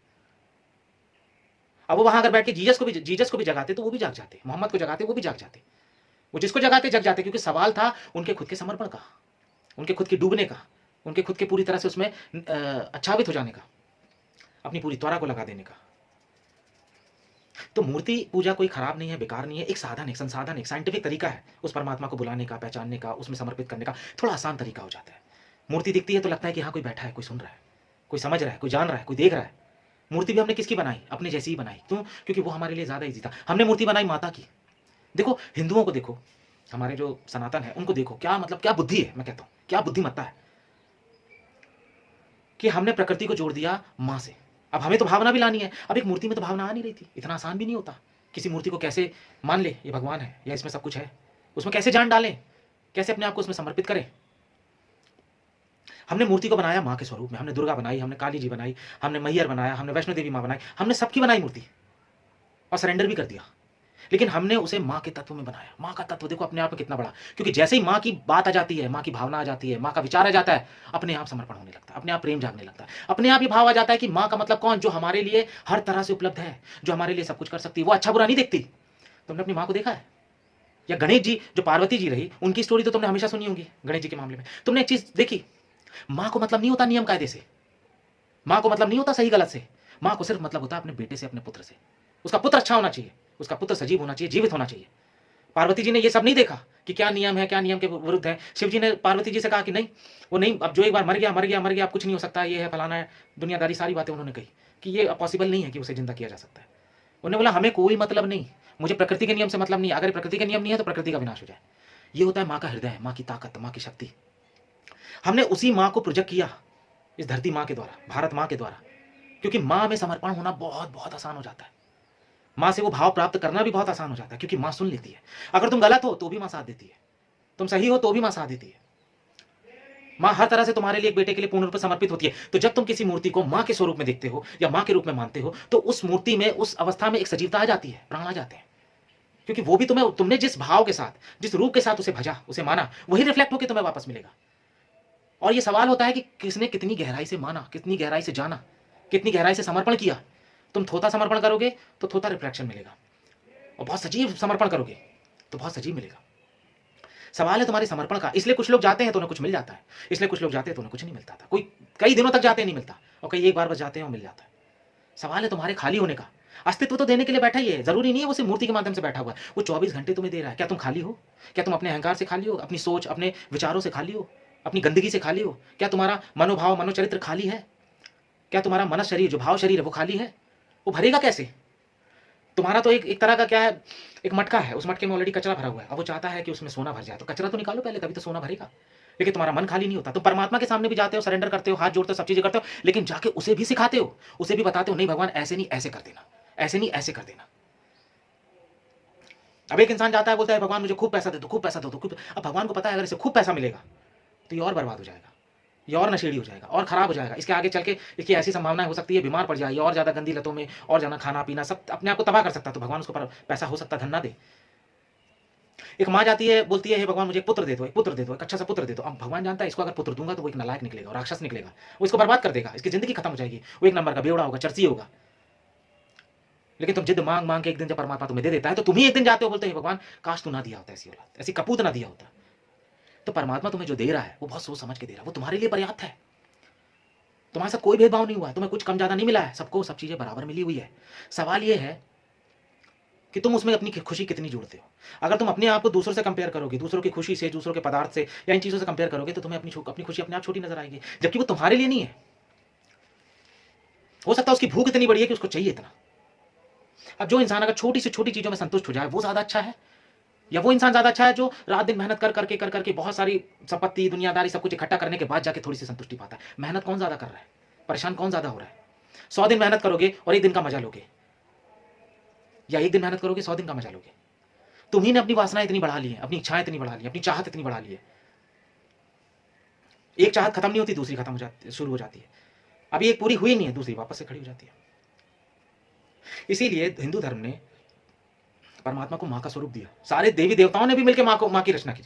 अब वो वहां अगर बैठ के जीसस को भी जगाते तो वो भी जाग जाते, मोहम्मद को जगाते वो भी जाग जाते, वो जिसको जगाते जग जाते, क्योंकि सवाल था उनके खुद के समर्पण का, उनके खुद के डूबने का, उनके खुद के पूरी तरह से उसमें अच्छावित हो जाने का, अपनी पूरी त्वरा को लगा देने का। तो मूर्ति पूजा कोई खराब नहीं है, बेकार नहीं है, एक साधन, एक संसाधन, एक साइंटिफिक तरीका है उस परमात्मा को बुलाने का, पहचानने का, उसमें समर्पित करने का। थोड़ा आसान तरीका हो जाता है। मूर्ति दिखती है तो लगता है कि हाँ कोई बैठा है, कोई सुन रहा है, कोई समझ रहा है, कोई जान रहा है, कोई देख रहा है। मूर्ति भी हमने किसकी बनाई? अपने जैसी ही बनाई। क्यों? क्योंकि वो हमारे लिए ज्यादा ईजी था। हमने मूर्ति बनाई माता की। देखो हिंदुओं को देखो, हमारे जो सनातन है उनको देखो, क्या मतलब, क्या बुद्धि है, मैं कहता हूं क्या बुद्धिमत्ता है कि हमने प्रकृति को जोड़ दिया मां से। अब हमें तो भावना भी लानी है। अब एक मूर्ति में तो भावना आ नहीं रही थी, इतना आसान भी नहीं होता। किसी मूर्ति को कैसे मान ले ये भगवान है या इसमें सब कुछ है, उसमें कैसे जान डालें, कैसे अपने आप को उसमें समर्पित करें। हमने मूर्ति को बनाया मां के स्वरूप में। हमने दुर्गा बनाई, हमने काली जी बनाई, हमने मैहर बनाया, हमने वैष्णो देवी मां बनाई, हमने सबकी बनाई मूर्ति और सरेंडर भी कर दिया। लेकिन हमने उसे मां के तत्व में बनाया। मां का तत्व देखो अपने आप में कितना बड़ा, क्योंकि जैसे ही मां की बात आ जाती है, मां की भावना आ जाती है, मां का विचार आ जाता है, अपने आप समर्पण होने लगता है, अपने आप प्रेम जागने लगता है, अपने आप ये भाव आ जाता है कि मां का मतलब कौन? जो हमारे लिए हर तरह से उपलब्ध है, जो हमारे लिए सब कुछ कर सकती है। वो अच्छा बुरा नहीं देखती। तुमने अपनी मां को देखा है? या गणेश जी, जो पार्वती जी रही, उनकी स्टोरी तो तुमने हमेशा सुनी होगी। गणेश जी के मामले में तुमने एक चीज देखी, मां को मतलब नहीं होता नियम कायदे से, मां को मतलब नहीं होता सही गलत से। मां को सिर्फ मतलब होता है अपने बेटे से, अपने पुत्र से। उसका पुत्र अच्छा होना चाहिए, उसका पुत्र सजीव होना चाहिए, जीवित होना चाहिए। पार्वती जी ने ये सब नहीं देखा कि क्या नियम है, क्या नियम के विरुद्ध है। शिव जी ने पार्वती जी से कहा कि नहीं, वो नहीं, अब जो एक बार मर गया मर गया मर गया, अब कुछ नहीं हो सकता, ये है फलाना है, दुनियादारी सारी बातें उन्होंने कही कि ये पॉसिबल नहीं है कि उसे जिंदा किया जा सकता है। उन्होंने बोला हमें कोई मतलब नहीं, मुझे प्रकृति के नियम से मतलब नहीं। अगर प्रकृति के नियम नहीं है तो प्रकृति का विनाश हो जाए। ये होता है माँ का हृदय, माँ की ताकत, माँ की शक्ति। हमने उसी माँ को प्रोजेक्ट किया इस धरती माँ के द्वारा, भारत माँ के द्वारा, क्योंकि माँ में समर्पण होना बहुत बहुत आसान हो जाता है। माँ से वो भाव प्राप्त करना भी बहुत आसान हो जाता है, क्योंकि माँ सुन लेती है। अगर तुम गलत हो तो भी माँ साथ देती है, तुम सही हो तो भी माँ साथ देती है। माँ हर तरह से तुम्हारे लिए, एक बेटे के लिए पूर्ण रूप से समर्पित होती है। तो जब तुम किसी मूर्ति को माँ के स्वरूप में देखते हो या माँ के रूप में मानते हो, तो उस मूर्ति में, उस अवस्था में एक सजीवता आ जाती है, प्राण आ जाते हैं। क्योंकि वो भी तुमने जिस भाव के साथ, जिस रूप के साथ उसे भजा, उसे माना, वही रिफ्लेक्ट होकर तुम्हें वापस मिलेगा। और ये सवाल होता है कि किसने कितनी गहराई से माना, कितनी गहराई से जाना, कितनी गहराई से समर्पण किया। तुम थोथा समर्पण करोगे तो थोथा रिफ्लेक्शन मिलेगा, और बहुत सजीव समर्पण करोगे तो बहुत सजीव मिलेगा। सवाल है तुम्हारे समर्पण का। इसलिए कुछ लोग जाते हैं तो उन्हें कुछ मिल जाता है, इसलिए कुछ लोग जाते हैं तो उन्हें कुछ नहीं मिलता था। कोई कई दिनों तक जाते हैं नहीं मिलता, और कई एक बार बस जाते हैं और मिल जाता है। सवाल है तुम्हारे खाली होने का। अस्तित्व तो देने के लिए बैठा ही है, जरूरी नहीं है वो सिर्फ मूर्ति के माध्यम से बैठा हुआ है। वो 24 घंटे तुम्हें दे रहा है। क्या तुम खाली हो? क्या तुम अपने अहंकार से खाली हो? अपनी सोच, अपने विचारों से खाली हो? अपनी गंदगी से खाली हो? क्या तुम्हारा मनोभाव, मनोचरित्र खाली है? क्या तुम्हारा मन शरीर, जो भाव शरीर है, वो खाली है? वो भरेगा कैसे? तुम्हारा तो एक तरह का क्या है, एक मटका है, उस मटके में ऑलरेडी कचरा भरा हुआ है। अब वो चाहता है कि उसमें सोना भर जाए, तो कचरा तो निकालो पहले, तभी तो सोना भरेगा। लेकिन तुम्हारा मन खाली नहीं होता। तुम परमात्मा के सामने भी जाते हो, सरेंडर करते हो, हाथ जोड़ते हो, सब चीजें करते हो, लेकिन जाके उसे भी सिखाते हो, उसे भी बताते हो, नहीं भगवान ऐसे नहीं ऐसे कर देना, ऐसे नहीं ऐसे कर देना। अब एक इंसान जाता है, बोलता है भगवान मुझे खूब पैसा दे दो, खूब पैसा दे दो, खूब। अब भगवान को पता है अगर इसे खूब पैसा मिलेगा तो ये और बर्बाद हो जाएगा, ये और नशेड़ी हो जाएगा, और खराब हो जाएगा। इसके आगे चल के इसकी ऐसी संभावना हो सकती है बीमार पड़ जाए, और ज्यादा गंदी लतों में, और ज्यादा खाना पीना सब अपने आप को तबाह कर सकता है। तो भगवान उसको पैसा हो सकता है धन ना दे। एक माँ जाती है, बोलती है हे भगवान मुझे एक पुत्र दे दो, एक पुत्र दे दो, एक अच्छा सा पुत्र दे दो। अब भगवान जानता है इसको अगर पुत्र दूंगा तो वो एक नालायक निकलेगा, राक्षस निकलेगा, वो इसको बर्बाद कर देगा, इसकी जिंदगी खत्म हो जाएगी, वो एक नंबर का बेवड़ा होगा, चर्ची होगा। लेकिन तुम जिद मांग मांग के एक दिन जब परमात्मा तुम्हें दे देता है, तो तुम ही एक दिन जाते हो, बोलते हो भगवान काश तू ना दिया होता, ऐसी औलाद, ऐसी कपूत ना दिया होता। तो परमात्मा तुम्हें जो दे रहा है वो बहुत सोच समझ के दे रहा है, वो तुम्हारे लिए पर्याप्त है। तुम्हारे साथ कोई भेदभाव नहीं हुआ है, तुम्हें कुछ कम ज्यादा नहीं मिला है, सबको सब चीजें बराबर मिली हुई है। सवाल यह है कि तुम उसमें अपनी खुशी कितनी जोड़ते हो। अगर तुम अपने आप को दूसरों से कंपेयर करोगे, दूसरों की खुशी से, दूसरों के पदार्थ से या इन चीजों से कंपेयर करोगे, तो तुम्हें अपनी खुशी अपने आप छोटी नजर आएगी, जबकि वो तुम्हारे लिए नहीं है। हो सकता है उसकी भूख इतनी बड़ी है कि उसको चाहिए इतना। अब जो इंसान अगर छोटी से छोटी चीजों में संतुष्ट हो जाए, वो ज्यादा अच्छा है, या वो इंसान ज्यादा अच्छा है जो रात दिन मेहनत कर करके बहुत सारी संपत्ति, दुनियादारी, सब कुछ इकट्ठा करने के बाद जाके थोड़ी सी संतुष्टि पाता है। मेहनत कौन ज्यादा कर रहा है? परेशान कौन ज्यादा हो रहा है? 100 दिन मेहनत करोगे और एक दिन का मजा लोगे, या एक दिन मेहनत करोगे 100 दिन का मजा लोगे? तुम्ही ने अपनी वासना इतनी बढ़ा ली है, अपनी इच्छाएं इतनी बढ़ा ली, अपनी चाहत इतनी बढ़ा ली है। एक चाहत खत्म नहीं होती, दूसरी खत्म हो जाती, शुरू हो जाती है। अभी एक पूरी हुई नहीं है, दूसरी वापस से खड़ी हो जाती है। इसीलिए हिंदू धर्म ने परमात्मा को माँ का स्वरूप दिया। सारे देवी देवताओं ने भी मिलकर माँ की रचना की।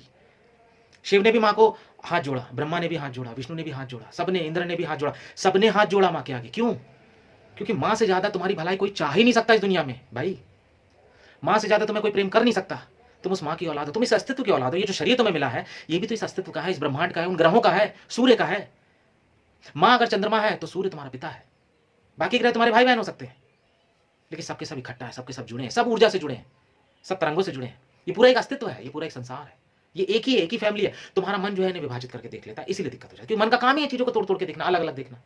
शिव ने भी माँ को हाथ जोड़ा, ब्रह्मा ने भी हाथ जोड़ा, विष्णु ने भी हाथ जोड़ा, सबने, इंद्र ने भी हाथ जोड़ा, सबने हाथ जोड़ा माँ के आगे। क्यों? क्योंकि माँ से ज्यादा तुम्हारी भलाई कोई चाह ही नहीं सकता इस दुनिया में भाई। माँ से ज्यादा तुम्हें कोई प्रेम कर नहीं सकता। तुम उस माँ की औलाद हो, तुम इस अस्तित्व की औलाद हो। ये जो शरीर तुम्हें मिला है, ये भी तो इस अस्तित्व का है, इस ब्रह्मांड का है, उन ग्रहों का है, सूर्य का है। माँ अगर चंद्रमा है तो सूर्य तुम्हारा पिता है, बाकी ग्रह तुम्हारे भाई बहन हो सकते हैं, लेकिन सबके सब इकट्ठा है, सबके सब जुड़े हैं, सब ऊर्जा से जुड़े हैं, सब तरंगों से जुड़े हैं। ये पूरा एक अस्तित्व है, ये पूरा एक संसार है, ये एक ही फैमिली है। तुम्हारा मन जो है विभाजित करके देख लेता है, इसीलिए दिक्कत हो जाती है, क्योंकि मन का काम ही है चीजों को तोड़ तोड़ के देखना, अलग अलग देखना।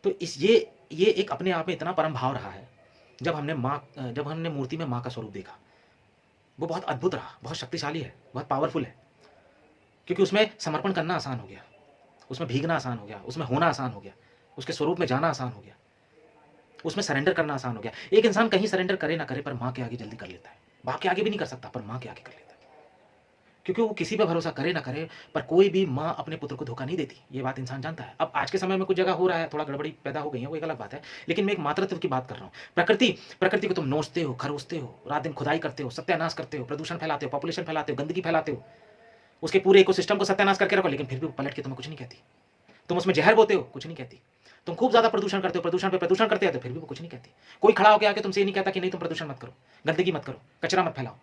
तो इस ये एक अपने आप में इतना परम भाव रहा है। जब हमने मूर्ति में माँ का स्वरूप देखा, वो बहुत अद्भुत रहा, बहुत शक्तिशाली है, बहुत पावरफुल है, क्योंकि उसमें समर्पण करना आसान हो गया, उसमें भीगना आसान हो गया, उसमें होना आसान हो गया, उसके स्वरूप में जाना आसान हो गया, उसमें सरेंडर करना आसान हो गया। एक इंसान कहीं सरेंडर करे ना करे, पर माँ के आगे जल्दी कर लेता है। बाप के आगे भी नहीं कर सकता, पर माँ के आगे कर लेता है, क्योंकि वो किसी पे भरोसा करे ना करे, पर कोई भी माँ अपने पुत्र को धोखा नहीं देती। ये बात इंसान जानता है। अब आज के समय में कुछ जगह हो रहा है, थोड़ा गड़बड़ी पैदा हो गई है, वो एक अलग बात है, लेकिन मैं एक मातृत्व की बात कर रहा हूँ। प्रकृति को तुम नोचते हो, खरोचते हो, रात दिन खुदाई करते हो, सत्यानाश करते हो, प्रदूषण फैलाते हो, पॉपुलेशन फैलाते हो, गंदगी फैलाते हो, उसके पूरे इकोसिस्टम को सत्यानाश करके रखो, लेकिन फिर भी पलट के तुम्हें कुछ नहीं कहती। तुम उसमें जहर बोते हो, कुछ नहीं कहती। तुम खूब ज्यादा प्रदूषण करते हो, प्रदूषण पे प्रदूषण करते हैं, तो फिर भी वो कुछ नहीं कहती। कोई खड़ा होकर आके तुमसे ये नहीं कहता कि नहीं तुम प्रदूषण मत करो, गंदगी मत करो, कचरा मत फैलाओ।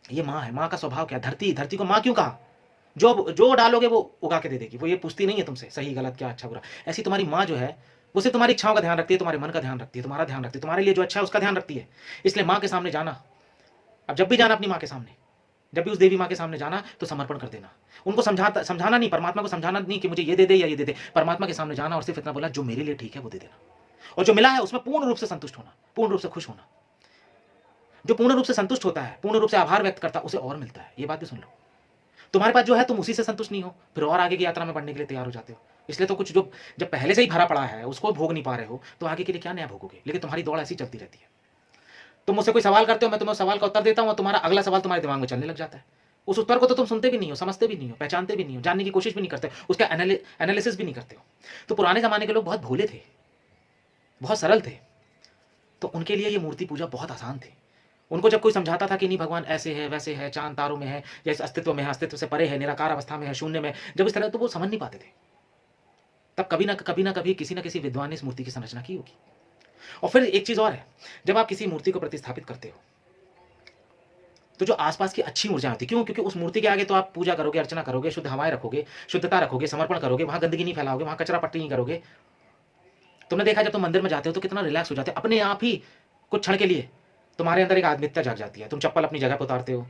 ये माँ है। माँ का स्वभाव क्या? धरती को माँ क्यों कहा? जो डालोगे वो उगा के दे देगी। वो ये पूछती नहीं है तुमसे सही गलत क्या अच्छा बुरा। ऐसी तुम्हारी माँ जो है, वो सिर्फ तुम्हारी इच्छाओं का ध्यान रखती है, तुम्हारे मन का ध्यान रखती है, तुम्हारा ध्यान रखती है, तुम्हारे लिए जो अच्छा है उसका ध्यान रखती है। इसलिए माँ के सामने जाना, अब जब भी जाना अपनी माँ के सामने, जब भी उस देवी माँ के सामने जाना, तो समर्पण कर देना। उनको समझाना नहीं, परमात्मा को समझाना नहीं कि मुझे ये दे दे या ये दे दे। परमात्मा के सामने जाना और सिर्फ इतना बोला, जो मेरे लिए ठीक है वो दे देना, और जो मिला है उसमें पूर्ण रूप से संतुष्ट होना, पूर्ण रूप से खुश होना। जो पूर्ण रूप से संतुष्ट होता है, पूर्ण रूप से आभार व्यक्त करता है, उसे और मिलता है। ये बात भी सुन लो। तुम्हारे पास जो है तुम उसी से संतुष्ट नहीं हो, फिर और आगे की यात्रा में बढ़ने के लिए तैयार हो जाते हो। इसलिए तो कुछ जो जब पहले से ही भरा पड़ा है उसको भोग नहीं पा रहे हो, तो आगे के लिए क्या नया भोगोगे? लेकिन तुम्हारी दौड़ ऐसी चलती रहती है। तुम मुझसे कोई सवाल करते हो, मैं तुम्हें सवाल का उत्तर देता हूँ, तुम्हारा अगला सवाल तुम्हारे दिमाग में चलने लग जाता है। उस उत्तर को तो तुम सुनते भी नहीं हो, समझते भी नहीं हो, पहचानते भी नहीं हो, जानने की कोशिश भी नहीं करते, उसका एनालिसिस भी नहीं करते हो। तो पुराने जमाने के लोग बहुत भोले थे, बहुत सरल थे, तो उनके लिए ये मूर्ति पूजा बहुत आसान थी। उनको जब कोई समझाता था कि नहीं भगवान ऐसे है वैसे है, चांद तारों में है, या इस अस्तित्व में है, अस्तित्व से परे है, निराकार अवस्था में है, शून्य में, जब इस तरह, तो वो समझ नहीं पाते थे। तब कभी ना कभी किसी ना किसी विद्वान ने इस मूर्ति की संरचना की होगी। और फिर एक चीज और है, जब आप किसी मूर्ति को प्रतिस्थापित करते हो, तो जो आसपास की अच्छी ऊर्जा होती है, क्यों? क्योंकि उस मूर्ति के आगे तो आप पूजा करोगे, अर्चना करोगे, शुद्ध हवाएं रखोगे, शुद्धता रखोगे, समर्पण करोगे, वहां गंदगी नहीं फैलाओगे, वहां कचरा पट्टी नहीं करोगे। तुमने देखा जब तुम मंदिर में जाते हो तो कितना रिलैक्स हो जाते हो अपने आप ही। कुछ क्षण के लिए तुम्हारे अंदर एक आत्मीयता जाग जाती है, तुम चप्पल अपनी जगह पर उतारते हो,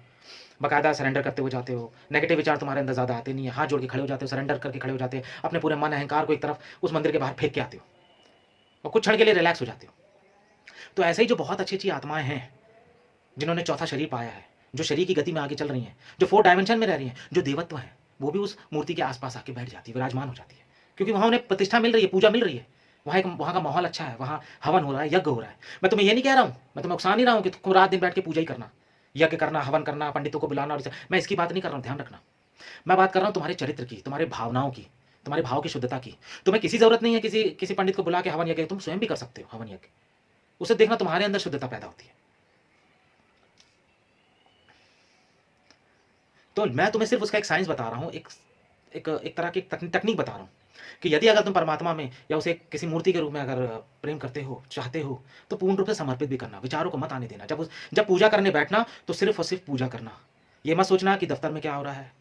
बाकायदा सरेंडर करते हुए जाते हो, नेगेटिव विचार तुम्हारे अंदर ज्यादा आते नहीं है, हाथ जोड़ के खड़े हो जाते हो, सरेंडर करके खड़े हो जाते हैं, अपने पूरे मन अहंकार को एक तरफ उस मंदिर के बाहर फेंक के आते हो, और कुछ क्षण के लिए रिलैक्स हो जाते हो। तो ऐसे ही जो बहुत अच्छी अच्छी आत्माएं हैं, जिन्होंने चौथा शरीर पाया है, जो शरीर की गति में आगे चल रही हैं, जो 4 डायमेंशन में रह रही हैं, जो देवत्व है, वो भी उस मूर्ति के आसपास आके बैठ जाती है, विराजमान हो जाती है, क्योंकि वहां उन्हें प्रतिष्ठा मिल रही है, पूजा मिल रही है, वहाँ का माहौल अच्छा है, वहाँ हवन हो रहा है, यज्ञ हो रहा है। मैं तुम्हें ये नहीं कह रहा हूँ, मैं तुम्हें उकसा नहीं रहा हूँ कि तुम रात दिन बैठ के पूजा ही करना, यज्ञ करना, हवन करना, पंडितों को बुलाना, और मैं इसकी बात नहीं कर रहा हूँ, ध्यान रखना। मैं बात कर रहा हूँ तुम्हारे चरित्र की, तुम्हारे भावनाओं की, तुम्हारे भाव की शुद्धता की। तुम्हें किसी जरूरत नहीं है किसी पंडित को बुला के हवन यज्ञ, तुम स्वयं भी कर सकते हो हवन यज्ञ। उसे देखना, तुम्हारे अंदर शुद्धता पैदा होती है। तो मैं तुम्हें सिर्फ उसका एक साइंस बता रहा हूँ, एक तरह की तकनीक बता रहा हूँ कि यदि अगर तुम परमात्मा में या उसे किसी मूर्ति के रूप में अगर प्रेम करते हो, चाहते हो, तो पूर्ण रूप से समर्पित भी करना, विचारों को मत आने देना। जब पूजा करने बैठना तो सिर्फ और सिर्फ पूजा करना। ये मत सोचना कि दफ्तर में क्या हो रहा है,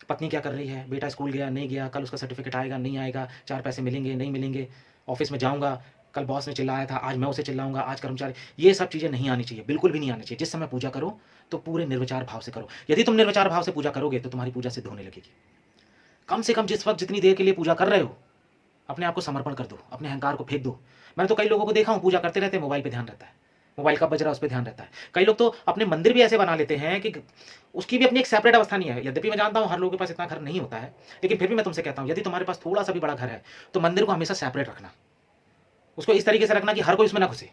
पत्नी क्या कर रही है, बेटा स्कूल गया नहीं गया, कल उसका सर्टिफिकेट आएगा नहीं आएगा, 4 पैसे मिलेंगे नहीं मिलेंगे, ऑफिस में जाऊँगा, कल बॉस ने चिल्लाया था आज मैं उसे चिल्लाऊंगा, आज कर्मचारी, ये सब चीज़ें नहीं आनी चाहिए, बिल्कुल भी नहीं आनी चाहिए। जिस समय पूजा करो तो पूरे निर्विचार भाव से करो। यदि तुम निर्विचार भाव से पूजा करोगे तो तुम्हारी पूजा सिद्ध होने लगेगी। कम से कम जिस वक्त जितनी देर के लिए पूजा कर रहे हो, अपने आप को समर्पण कर दो, अपने अहंकार को फेंक दो। मैंने तो कई लोगों को देखा हूँ, पूजा करते रहते हैं, मोबाइल पे ध्यान रहता है, मोबाइल कब बज रहा है उस पर ध्यान रहता है। कई लोग तो अपने मंदिर भी ऐसे बना लेते हैं कि उसकी भी अपनी एक सेपरेट अवस्था नहीं है। यद्यपि मैं जानता हूँ हर लोगों के पास इतना घर नहीं होता है, लेकिन फिर भी मैं तुमसे कहता हूँ, यदि तुम्हारे पास थोड़ा सा भी बड़ा घर है तो मंदिर को हमेशा सेपरेट रखना, उसको इस तरीके से रखना कि हर कोई उसमें ना घुसे।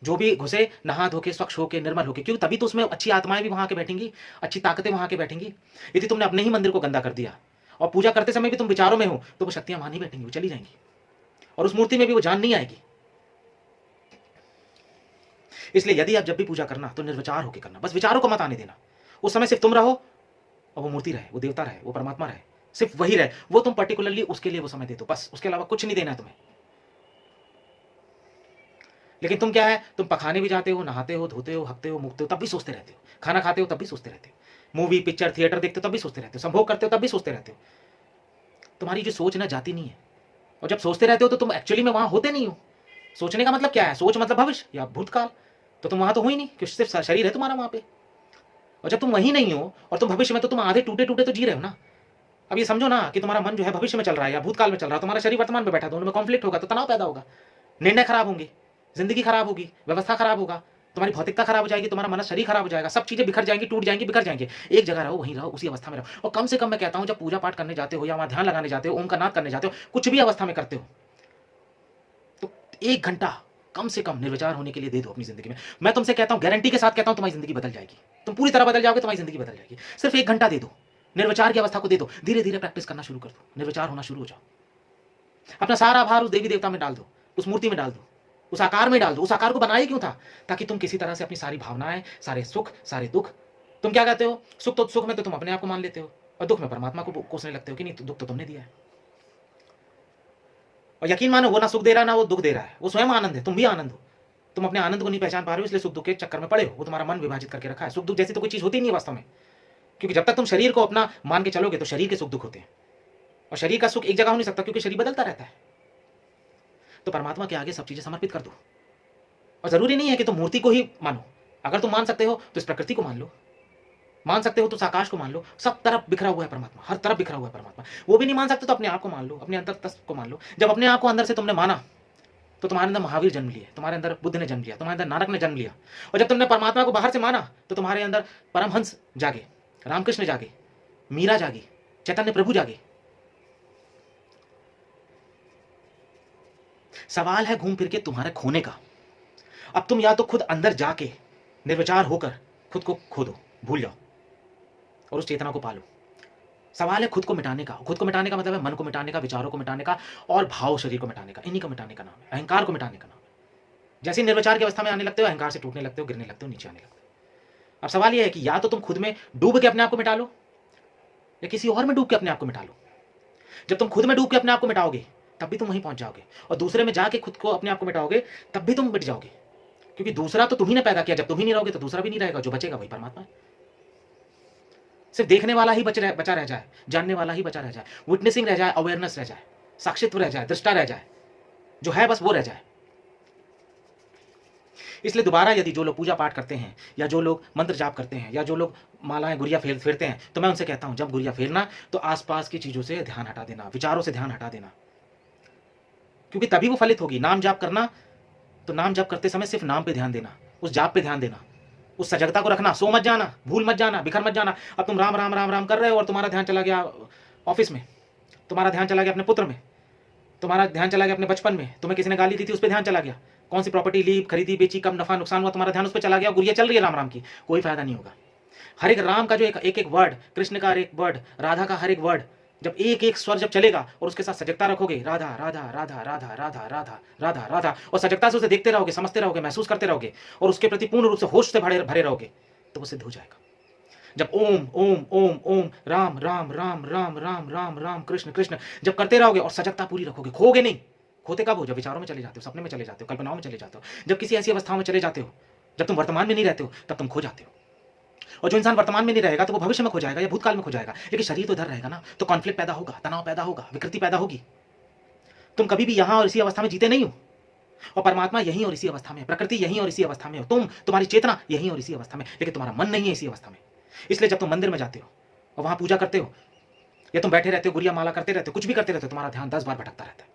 जो भी घुसे नहा धो के स्वच्छ होके निर्मल होके, क्योंकि तभी तो उसमें अच्छी आत्माएं भी वहां के बैठेंगी, अच्छी ताकतें वहां के बैठेंगी। यदि तुमने अपने ही मंदिर को गंदा कर दिया और पूजा करते समय भी तुम विचारों में हो, तो वो शक्तियां वहां नहीं बैठेंगी, वो चली जाएंगी और उस मूर्ति में भी वो जान नहीं आएगी। इसलिए यदि आप जब भी पूजा करना तो निर्विचार होकर करना, बस विचारों को मत आने देना। उस समय सिर्फ तुम रहो और वो मूर्ति रहे, वो देवता रहे, वो परमात्मा रहे, सिर्फ वही रहे, वो तुम पर्टिकुलरली उसके लिए वो समय दे दो, बस उसके अलावा कुछ नहीं देना है तुम्हें। लेकिन तुम क्या है, तुम पखाने भी जाते हो, नहाते हो, धोते हो, हकते हो, मुकते हो, तब भी सोचते रहते हो, खाना खाते हो तब भी सोचते रहते हो, मूवी पिक्चर थिएटर देखते हो तब भी सोचते रहते हो, संभोग करते हो तब भी सोचते रहते हो। तुम्हारी जो सोच ना जाती नहीं है, और जब सोचते रहते हो तो तुम एक्चुअली में वहां होते नहीं हो। सोचने का मतलब क्या है, सोच मतलब भविष्य या भूतकाल, तो तुम वहां तो हो ही नहीं, क्योंकि सिर्फ शरीर है तुम्हारा वहां पे। और जब तुम वहीं नहीं हो और तुम भविष्य में, तो तुम आधे टूटे टूटे तो जी रहे हो ना। अब ये समझो ना कि तुम्हारा मन जो है भविष्य में चल रहा है या भूतकाल में चल रहा है, तुम्हारा शरीर वर्तमान में बैठा, दोनों में कॉन्फ्लिक्ट होगा तो तनाव पैदा होगा, निर्णय खराब होंगे, जिंदगी खराब होगी, व्यवस्था खराब होगा, तुम्हारी भौतिकता खराब हो जाएगी, तुम्हारा मन शरीर खराब हो जाएगा, सब चीजें बिखर जाएंगी, टूट जाएंगी, बिखर जाएंगे। एक जगह रहो, वहीं रहो, उसी अवस्था में रहो। और कम से कम मैं कहता हूं, जब पूजा पाठ करने जाते हो या वहां ध्यान लगाने जाते हो, ओम का नाद करने जाते हो, कुछ भी अवस्था में करते हो, तो 1 घंटा कम से कम निर्विचार होने के लिए दे दो अपनी जिंदगी में। मैं तुमसे कहता हूं, गारंटी के साथ कहता हूं, तुम्हारी जिंदगी बदल जाएगी, तुम पूरी तरह बदल जाओगे, तुम्हारी जिंदगी बदल जाएगी। सिर्फ 1 घंटा दे दो, निर्विचार की अवस्था को दे दो, धीरे धीरे प्रैक्टिस करना शुरू कर दो, निर्विचार होना शुरू हो जाओ। अपना सारा भार उस देवी देवता में डाल दो, उस मूर्ति में डाल दो, उस आकार में डाल दो। उस आकार को बनाया क्यों था, ताकि तुम किसी तरह से अपनी सारी भावनाएं, सारे सुख, सारे दुख, तुम क्या कहते हो, सुख में तो तुम अपने आप को मान लेते हो, और दुख में परमात्मा को कोसने लगते हो कि नहीं, तो दुख तो तुमने दिया है। और यकीन मानो, वो ना सुख दे रहा है ना वो दुख दे रहा है, वो स्वयं आनंद है, तुम भी आनंद हो। तुम अपने आनंद को नहीं पहचान पा रहे हो, इसलिए सुख दुख के चक्कर में पड़े हो। वो तुम्हारा मन विभाजित करके रखा है। सुख दुख जैसी तो कोई चीज होती नहीं है वास्तव में, क्योंकि जब तक तुम शरीर को अपना मान के चलोगे तो शरीर के सुख दुख होते हैं, और शरीर का सुख एक जगह हो नहीं सकता, क्योंकि शरीर बदलता रहता है। तो परमात्मा के आगे सब चीजें समर्पित कर दो। और जरूरी नहीं है कि तुम मूर्ति को ही मानो, अगर तुम मान सकते हो तो इस प्रकृति को मान लो, मान सकते हो तो आकाश को मान लो, सब तरफ बिखरा हुआ है परमात्मा, हर तरफ बिखरा हुआ है परमात्मा। वो भी नहीं मान सकते तो अपने आप को मान लो, अपने अंतर तत्व को मान लो। जब अपने आप को अंदर से तुमने माना, तो तुम्हारे अंदर महावीर जन्म लिया, तुम्हारे अंदर बुद्ध ने जन्म लिया, तुम्हारे अंदर नानक ने जन्म लिया। और जब तुमने परमात्मा को बाहर से माना, तो तुम्हारे अंदर परमहंस जागे, रामकृष्ण जागे, मीरा जागी, चैतन्य प्रभु जागे। सवाल है घूम फिर के तुम्हारे खोने का। अब तुम या तो खुद अंदर जाके निर्विचार होकर खुद को खो दो, भूल जाओ, और उस चेतना को पालो। सवाल है खुद को मिटाने का। खुद को मिटाने का मतलब है मन को मिटाने का, विचारों को मिटाने का, और भाव शरीर को मिटाने का। इन्हीं को मिटाने का नाम है, अहंकार को मिटाने का नाम है। जैसे निर्विचार की अवस्था में आने लगते हो, अहंकार से टूटने लगते हो, गिरने लगते हो, नीचे आने लगते हो। अब सवाल यह है कि या तो तुम खुद में डूब के अपने आप को मिटा लो, या किसी और में डूब के अपने आप को मिटा लो। जब तुम खुद में डूब के अपने आप को मिटाओगे, तब भी तुम वहीं पहुंच जाओगे, और दूसरे में जाके खुद को अपने आप को मिटाओगे, तब भी तुम मिट जाओगे, क्योंकि दूसरा तो तुम्ही ने पैदा किया। जब तुम ही नहीं रहोगे तो दूसरा भी नहीं रहेगा, जो बचेगा वही परमात्मा है। सिर्फ देखने वाला ही बचा रह जाए, जानने वाला ही बचा रह जाए, विटनेसिंग रह जाए, अवेयरनेस रह जाए, साक्षित्व रह जाए, दृष्टा रह जाए, जो है बस वो रह जाए। इसलिए दोबारा यदि जो लोग पूजा पाठ करते हैं, या जो लोग मंत्र जाप करते हैं, या जो लोग मालाएं गुड़िया फेरते हैं, तो मैं उनसे कहता हूं, जब गुड़िया फेरना तो आसपास की चीजों से ध्यान हटा देना, विचारों से ध्यान हटा देना, क्योंकि तभी वो फलित होगी। नाम जाप करना, तो नाम जाप करते समय सिर्फ नाम पे ध्यान देना, उस जाप पे ध्यान देना, उस सजगता को रखना, सो मत जाना, भूल मत जाना, बिखर मत जाना। अब तुम राम राम राम राम कर रहे हो और तुम्हारा ध्यान चला गया ऑफिस में, तुम्हारा ध्यान चला गया अपने पुत्र में, तुम्हारा ध्यान चला गया अपने बचपन में, तुम्हें किसी ने गाली दी थी उस पर ध्यान चला गया, कौन सी प्रॉपर्टी ली, खरीदी, बेची, कम नफा नुकसान हुआ, तुम्हारा ध्यान उस पर चला गया, गुड़िया चल रही है राम राम की, कोई फायदा नहीं होगा। हर एक राम का जो एक एक वर्ड, कृष्ण का हर एक वर्ड, राधा का हर एक वर्ड, जब एक एक स्वर जब चलेगा और उसके साथ सजगता रखोगे, राधा राधा राधा राधा राधा राधा राधा राधा, और सजगता से उसे देखते रहोगे, समझते रहोगे, महसूस करते रहोगे, और उसके प्रति पूर्ण रूप से होश से भरे भरे रहोगे, तो वो सिद्ध हो जाएगा। जब ओम ओम ओम ओम राम राम राम राम राम राम राम कृष्ण कृष्ण जब करते रहोगे और सजगता पूरी रखोगे, खोगे नहीं। खोते कब हो, जब विचारों में चले जाते हो, सपने में चले जाते हो, कल्पनाओं में चले जाते हो, जब किसी ऐसी अवस्थाओं में चले जाते हो, जब तुम वर्तमान में नहीं रहते हो, तब तुम खो जाते हो। और जो इंसान वर्तमान में नहीं रहेगा तो वो भविष्य में खो जाएगा या भूतकाल में खो जाएगा, लेकिन शरीर तो इधर रहेगा ना, तो कॉन्फ्लिक्ट पैदा होगा, तनाव पैदा होगा, विकृति पैदा होगी। तुम कभी भी यहां और इसी अवस्था में जीते नहीं हो, और परमात्मा यहीं और इसी अवस्था में, प्रकृति यहीं और इसी अवस्था में हो, तुम, तुम्हारी चेतना यहीं और इसी अवस्था में, लेकिन तुम्हारा मन नहीं है इसी अवस्था में। इसलिए जब तुम मंदिर में जाते हो और वहां पूजा करते हो, या तुम बैठे रहते हो, गुड़िया माला करते रहते हो, कुछ भी करते रहते हो, तुम्हारा ध्यान 10 बार भटकता रहता है,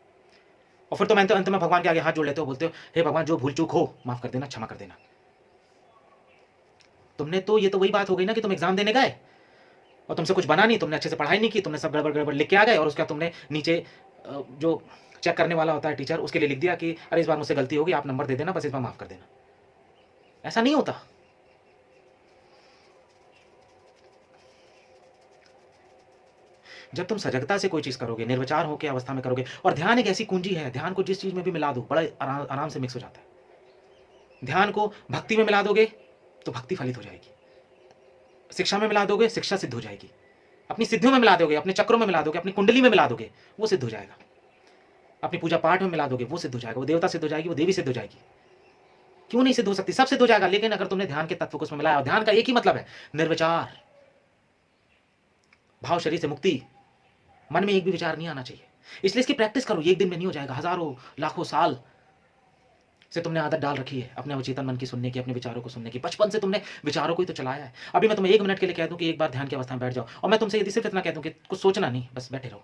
और फिर तुम अंत में भगवान के आगे हाथ जोड़ लेते हो, बोलते हो, हे भगवान, जो भूल चूक हो माफ कर देना, क्षमा कर देना। तुमने तो, ये तो वही बात हो गई ना कि तुम एग्जाम देने गए और तुमसे कुछ बना नहीं, तुमने अच्छे से पढ़ाई नहीं की, तुमने सब गड़बड़ गड़बड़ लिख के आ गए, और उसका तुमने नीचे जो चेक करने वाला होता है टीचर, उसके लिए लिख दिया कि अरे इस बार मुझसे गलती होगी, आप नंबर दे देना, बस इस बार माफ कर देना। ऐसा नहीं होता। जब तुम सजगता से कोई चीज करोगे, निर्विचार होकर अवस्था में करोगे, और ध्यान एक ऐसी कुंजी है, ध्यान को जिस चीज में भी मिला दो बड़ा आराम से मिक्स हो जाता है। ध्यान को भक्ति में मिला दोगे तो भक्ति फलित हो जाएगी, शिक्षा में मिला दोगे शिक्षा सिद्ध हो जाएगी, अपनी सिद्धियों में मिला दोगे, अपने चक्रों में मिला दोगे, अपनी कुंडली में मिला दोगे, वो सिद्ध हो जाएगा, अपनी पूजा पाठ में मिला दोगे, वो सिद्ध हो जाएगा, वो देवता सिद्ध हो जाएगी, वो देवी सिद्ध हो जाएगी। क्यों नहीं सिद्ध हो सकती? सब सिद्ध हो जाएगा, लेकिन अगर तुमने ध्यान के तत्व को उसमें मिलाया। ध्यान का एक ही मतलब है, निर्विचार भाव, शरीर से मुक्ति, मन में एक भी विचार नहीं आना चाहिए। इसलिए इसकी प्रैक्टिस करो, ये एक दिन में नहीं हो जाएगा, हजारों लाखों साल से तुमने आदत डाल रखी है अपने अवचेतन मन की सुनने की, अपने विचारों को सुनने की, बचपन से तुमने विचारों को ही तो चलाया है। अभी मैं तुम्हें 1 मिनट के लिए कह दूं कि एक बार ध्यान की अवस्था में बैठ जाओ, और मैं तुमसे यदि सिर्फ इतना कह दूं कि कुछ सोचना नहीं, बस बैठे रहो,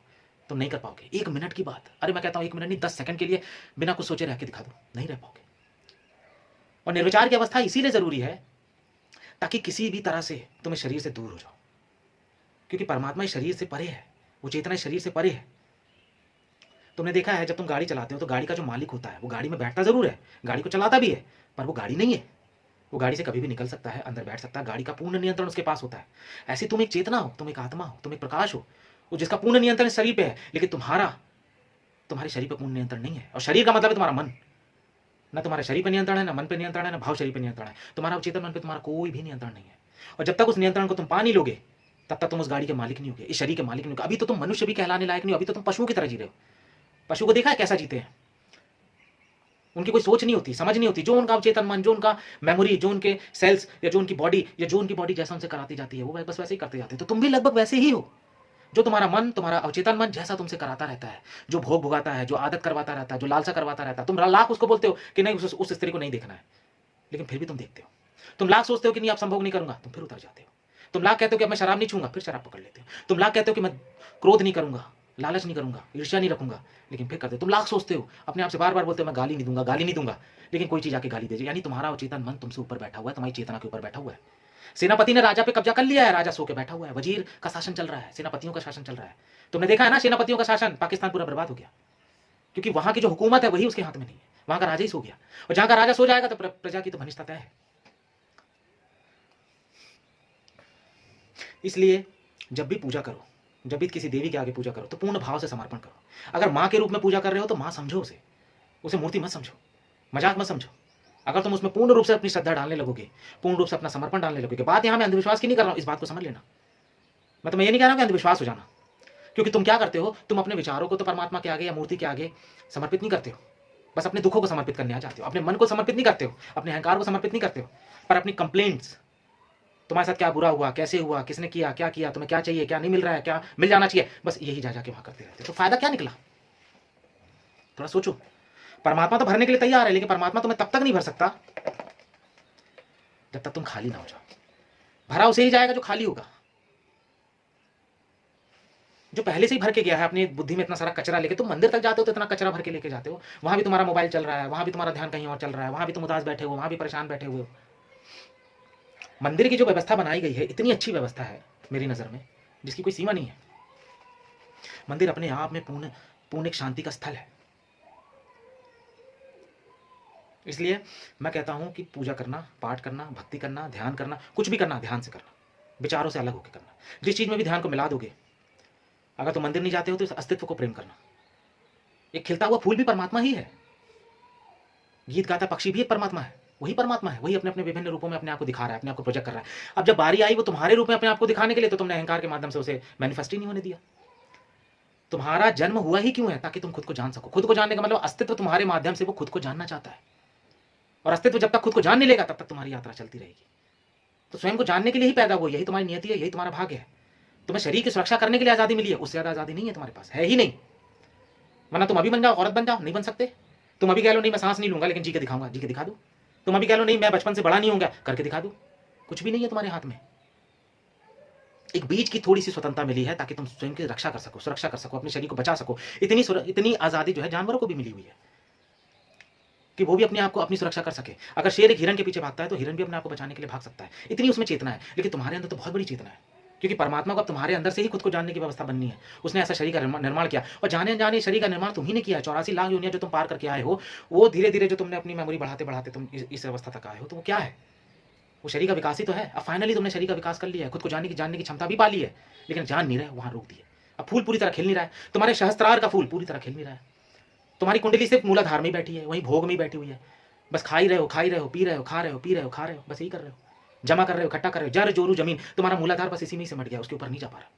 तुम नहीं कर पाओगे। 1 मिनट की बात, अरे मैं कहता हूं 1 मिनट नहीं, 10 सेकंड के लिए बिना कुछ सोचे रह के दिखा दो, नहीं रह पाओगे। और निर्विचार की अवस्था इसीलिए जरूरी है ताकि किसी भी तरह से तुम्हें शरीर से दूर हो जाओ, क्योंकि परमात्मा इस शरीर से परे है, वो चेतना इस शरीर से परे है। तुमने देखा है जब तुम गाड़ी चलाते हो तो गाड़ी का जो मालिक होता है वो गाड़ी में बैठता जरूर है, गाड़ी को चलाता भी है, पर वो गाड़ी नहीं है। वो गाड़ी से कभी भी निकल सकता है, अंदर बैठ सकता है, गाड़ी का पूर्ण नियंत्रण उसके पास होता है। ऐसे तुम एक चेतना हो, तुम एक आत्मा हो, तुम एक प्रकाश हो, वो जिसका पूर्ण नियंत्रण शरीर पे है, लेकिन तुम्हारे शरीर पर पूर्ण नियंत्रण नहीं है। और शरीर का मतलब है तुम्हारा मन। ना तुम्हारे शरीर पर नियंत्रण है, ना मन पर नियंत्रण है, ना भाव शरीर पर नियंत्रण है। तुम्हारा चेतन मन पर तुम्हारा कोई भी नियंत्रण नहीं है। और जब तक उस नियंत्रण को तुम पा नहीं लोगे तब तक तुम उस गाड़ी के मालिक नहीं होगे, इस शरीर के मालिक नहीं होगे। अभी तो तुम मनुष्य भी कहलाने लायक नहीं हो, अभी तो तुम पशुओं की तरह जी रहे हो। पशु को देखा है कैसा जीते हैं? उनकी कोई सोच नहीं होती, समझ नहीं होती, जो उनका चेतन मन, जो उनका मेमोरी, जो उनके सेल्स या जो उनकी बॉडी जैसा उनसे कराती जाती है वो बस वैसे ही करते जाते हैं। तो तुम भी लगभग वैसे ही हो। जो तुम्हारा मन, तुम्हारा अवचेतन मन जैसा तुमसे कराता रहता है, जो भोग भुगाता है, जो आदत करवाता रहता है, जो लालसा करवाता रहता है, तुम लाख उसको बोलते हो कि नहीं उस स्त्री को नहीं देखना है, लेकिन फिर भी तुम देखते हो। तुम लाख सोचते हो कि नहीं आप संभोग नहीं करूंगा, तुम फिर उतर जाते हो। तुम लाख कहते हो कि अब मैं शराब नहीं छूंगा, फिर शराब पकड़ लेते हो। तुम लाख कहते हो कि मैं क्रोध नहीं करूंगा, लालच नहीं करूंगा, ईर्ष्या नहीं रखूंगा, लेकिन फिर करते हो। तुम लाख सोचते हो, अपने आप से बार बार बोलते हो मैं गाली नहीं दूंगा, गाली नहीं दूंगा, लेकिन कोई चीज आके गाली दे। यानी तुम्हारा अवचेतन मन तुमसे ऊपर बैठा हुआ है, तुम्हारी चेतना के ऊपर बैठा हुआ है। सेनापति ने राजा पे कब्जा कर लिया है, राजा सो के बैठा हुआ है, वजीर का शासन चल रहा है, सेनापतियों का शासन चल रहा है। तुमने देखा है ना, सेनापतियों का शासन, पाकिस्तान पूरा बर्बाद हो गया, क्योंकि वहां की जो हुकूमत है वही उसके हाथ में नहीं है, वहां का राजा ही सो गया। और जहां का राजा सो जाएगा तो प्रजा की तो भनिष्ठता तय है। इसलिए जब भी पूजा करो, जब भी किसी देवी के आगे पूजा करो तो पूर्ण भाव से समर्पण करो। अगर माँ के रूप में पूजा कर रहे हो तो माँ समझो उसे मूर्ति मत समझो, मजाक मत समझो। अगर तुम उसमें पूर्ण रूप से अपनी श्रद्धा डालने लगोगे, पूर्ण रूप से अपना समर्पण डालने लगोगे, बात यहां मैं अंधविश्वास की नहीं कर रहा हूं, इस बात को समझ लेना। मैं तुम्हें ये नहीं कह रहा हूं कि अंधविश्वास हो जाना, क्योंकि तुम क्या करते हो, तुम अपने विचारों को तो परमात्मा के आगे या मूर्ति के आगे समर्पित नहीं करते हो, बस अपने दुखों को समर्पित करने आ जाते हो। अपने मन को समर्पित नहीं करते हो, अपने अहंकार को समर्पित नहीं करते हो, पर अपनी कंप्लेंट्स, तुम्हारे साथ क्या बुरा हुआ, कैसे हुआ, किसने किया, क्या किया, तुम्हें क्या चाहिए, क्या नहीं मिल रहा है, क्या मिल जाना चाहिए, बस यही जा जाके वहां करते रहते हो। तो फायदा क्या निकला? थोड़ा सोचो। परमात्मा तो भरने के लिए तैयार है, लेकिन परमात्मा तुम्हें तब तक नहीं भर सकता जब तक तुम खाली ना हो जाओ। भरा उसे ही जाएगा जो खाली होगा। जो पहले से ही भर के गया है अपनी बुद्धि में इतना सारा कचरा लेके, तुम मंदिर तक जाते हो तो इतना कचरा भर के लेके जाते हो, वहां भी तुम्हारा मोबाइल चल रहा है, वहां भी तुम्हारा ध्यान कहीं और चल रहा है, वहां भी तुम उदास बैठे हो, वहां भी परेशान बैठे हुए हो। मंदिर की जो व्यवस्था बनाई गई है, इतनी अच्छी व्यवस्था है मेरी नजर में, जिसकी कोई सीमा नहीं है। मंदिर अपने आप में पूर्ण एक शांति का स्थल है। इसलिए मैं कहता हूं कि पूजा करना, पाठ करना, भक्ति करना, ध्यान करना, कुछ भी करना ध्यान से करना, विचारों से अलग होकर करना। जिस चीज में भी ध्यान को मिला दोगे, अगर तुम मंदिर नहीं जाते हो तो इस अस्तित्व को प्रेम करना। एक खिलता हुआ फूल भी परमात्मा ही है, गीत गाता पक्षी भी एक परमात्मा है, वही परमात्मा है, वही अपने अपने विभिन्न रूपों में अपने आप को दिखा रहा है, अपने आप को प्रोजेक्ट कर रहा है। अब जब बारी आई वो तुम्हारे रूप में अपने आप को दिखाने के लिए, तो तुमने अहंकार के माध्यम से उसे मैनिफेस्ट ही नहीं होने दिया। तुम्हारा जन्म हुआ ही क्यों है? ताकि तुम खुद को जान सको। खुद को जानने का मतलब अस्तित्व तुम्हारे माध्यम से वो खुद को जानना चाहता है, और अस्तित्व जब तक खुद को जान नहीं लेगा तब तक तुम्हारी यात्रा चलती रहेगी। तो स्वयं को जानने के लिए ही पैदा हुआ, यही तुम्हारी नियति है, यही तुम्हारा भाग्य है। तुम्हें शरीर की सुरक्षा करने के लिए आजादी मिली है, उससे ज्यादा आजादी नहीं है तुम्हारे पास, है ही नहीं। वरना तुम अभी बन जाओ, औरत बन जाओ, नहीं बन सकते। तुम अभी कह लो नहीं मैं सांस नहीं लूंगा, लेकिन जी के दिखाऊंगा, जी के दिखा दो। तुम अभी कह लो नहीं मैं बचपन से बड़ा नहीं होऊंगा, करके दिखा दो। कुछ भी नहीं है तुम्हारे हाथ में। एक बीज की थोड़ी सी स्वतंत्रता मिली है ताकि तुम स्वयं की रक्षा कर सको, सुरक्षा कर सको, अपने शरीर को बचा सको। इतनी आजादी जो है जानवरों को भी मिली हुई है कि वो भी अपने आप को अपनी सुरक्षा कर सके। अगर शेर एक हिरन के पीछे भागता है तो हिरन भी अपने आप को बचाने के लिए भाग सकता है, इतनी उसमें चेतना है। लेकिन तुम्हारे अंदर तो बहुत बड़ी चेतना है, क्योंकि परमात्मा को अब तुम्हारे अंदर से ही खुद को जानने की व्यवस्था बननी है। उसने ऐसा शरीर का निर्माण किया, और जाने अनजाने शरीर का निर्माण तुम ही ने किया है। 84 लाख योनियां जो तुम पार करके आए हो, वो धीरे धीरे जो तुमने अपनी मेमोरी बढ़ाते बढ़ाते तुम इस अवस्था तक आए हो, तो वो क्या है? वो शरीर का विकास ही तो है। अब फाइनली तुमने शरीर का विकास कर लिया है, खुद को जानने की क्षमता भी पा ली है, लेकिन जान नहीं रहे, वहां रोक दिए। अब फूल पूरी तरह खिल नहीं रहा है, तुम्हारे सहस्त्रार का फूल पूरी तरह खिल नहीं रहा है। तुम्हारी कुंडली सिर्फ मूलाधार में बैठी है, वहीं भोग में बैठी हुई है। बस खा ही रहे हो, पी रहे हो, खा रहे हो, पी रहे हो, खा रहे हो, बस यही कर रहे हो, जमा कर रहे हो, इकट्ठा कर रहे हो। जर जोरू जमीन, तुम्हारा मूलाधार बस इसी में ही सिमट गया, उसके ऊपर नहीं जा पा रहा।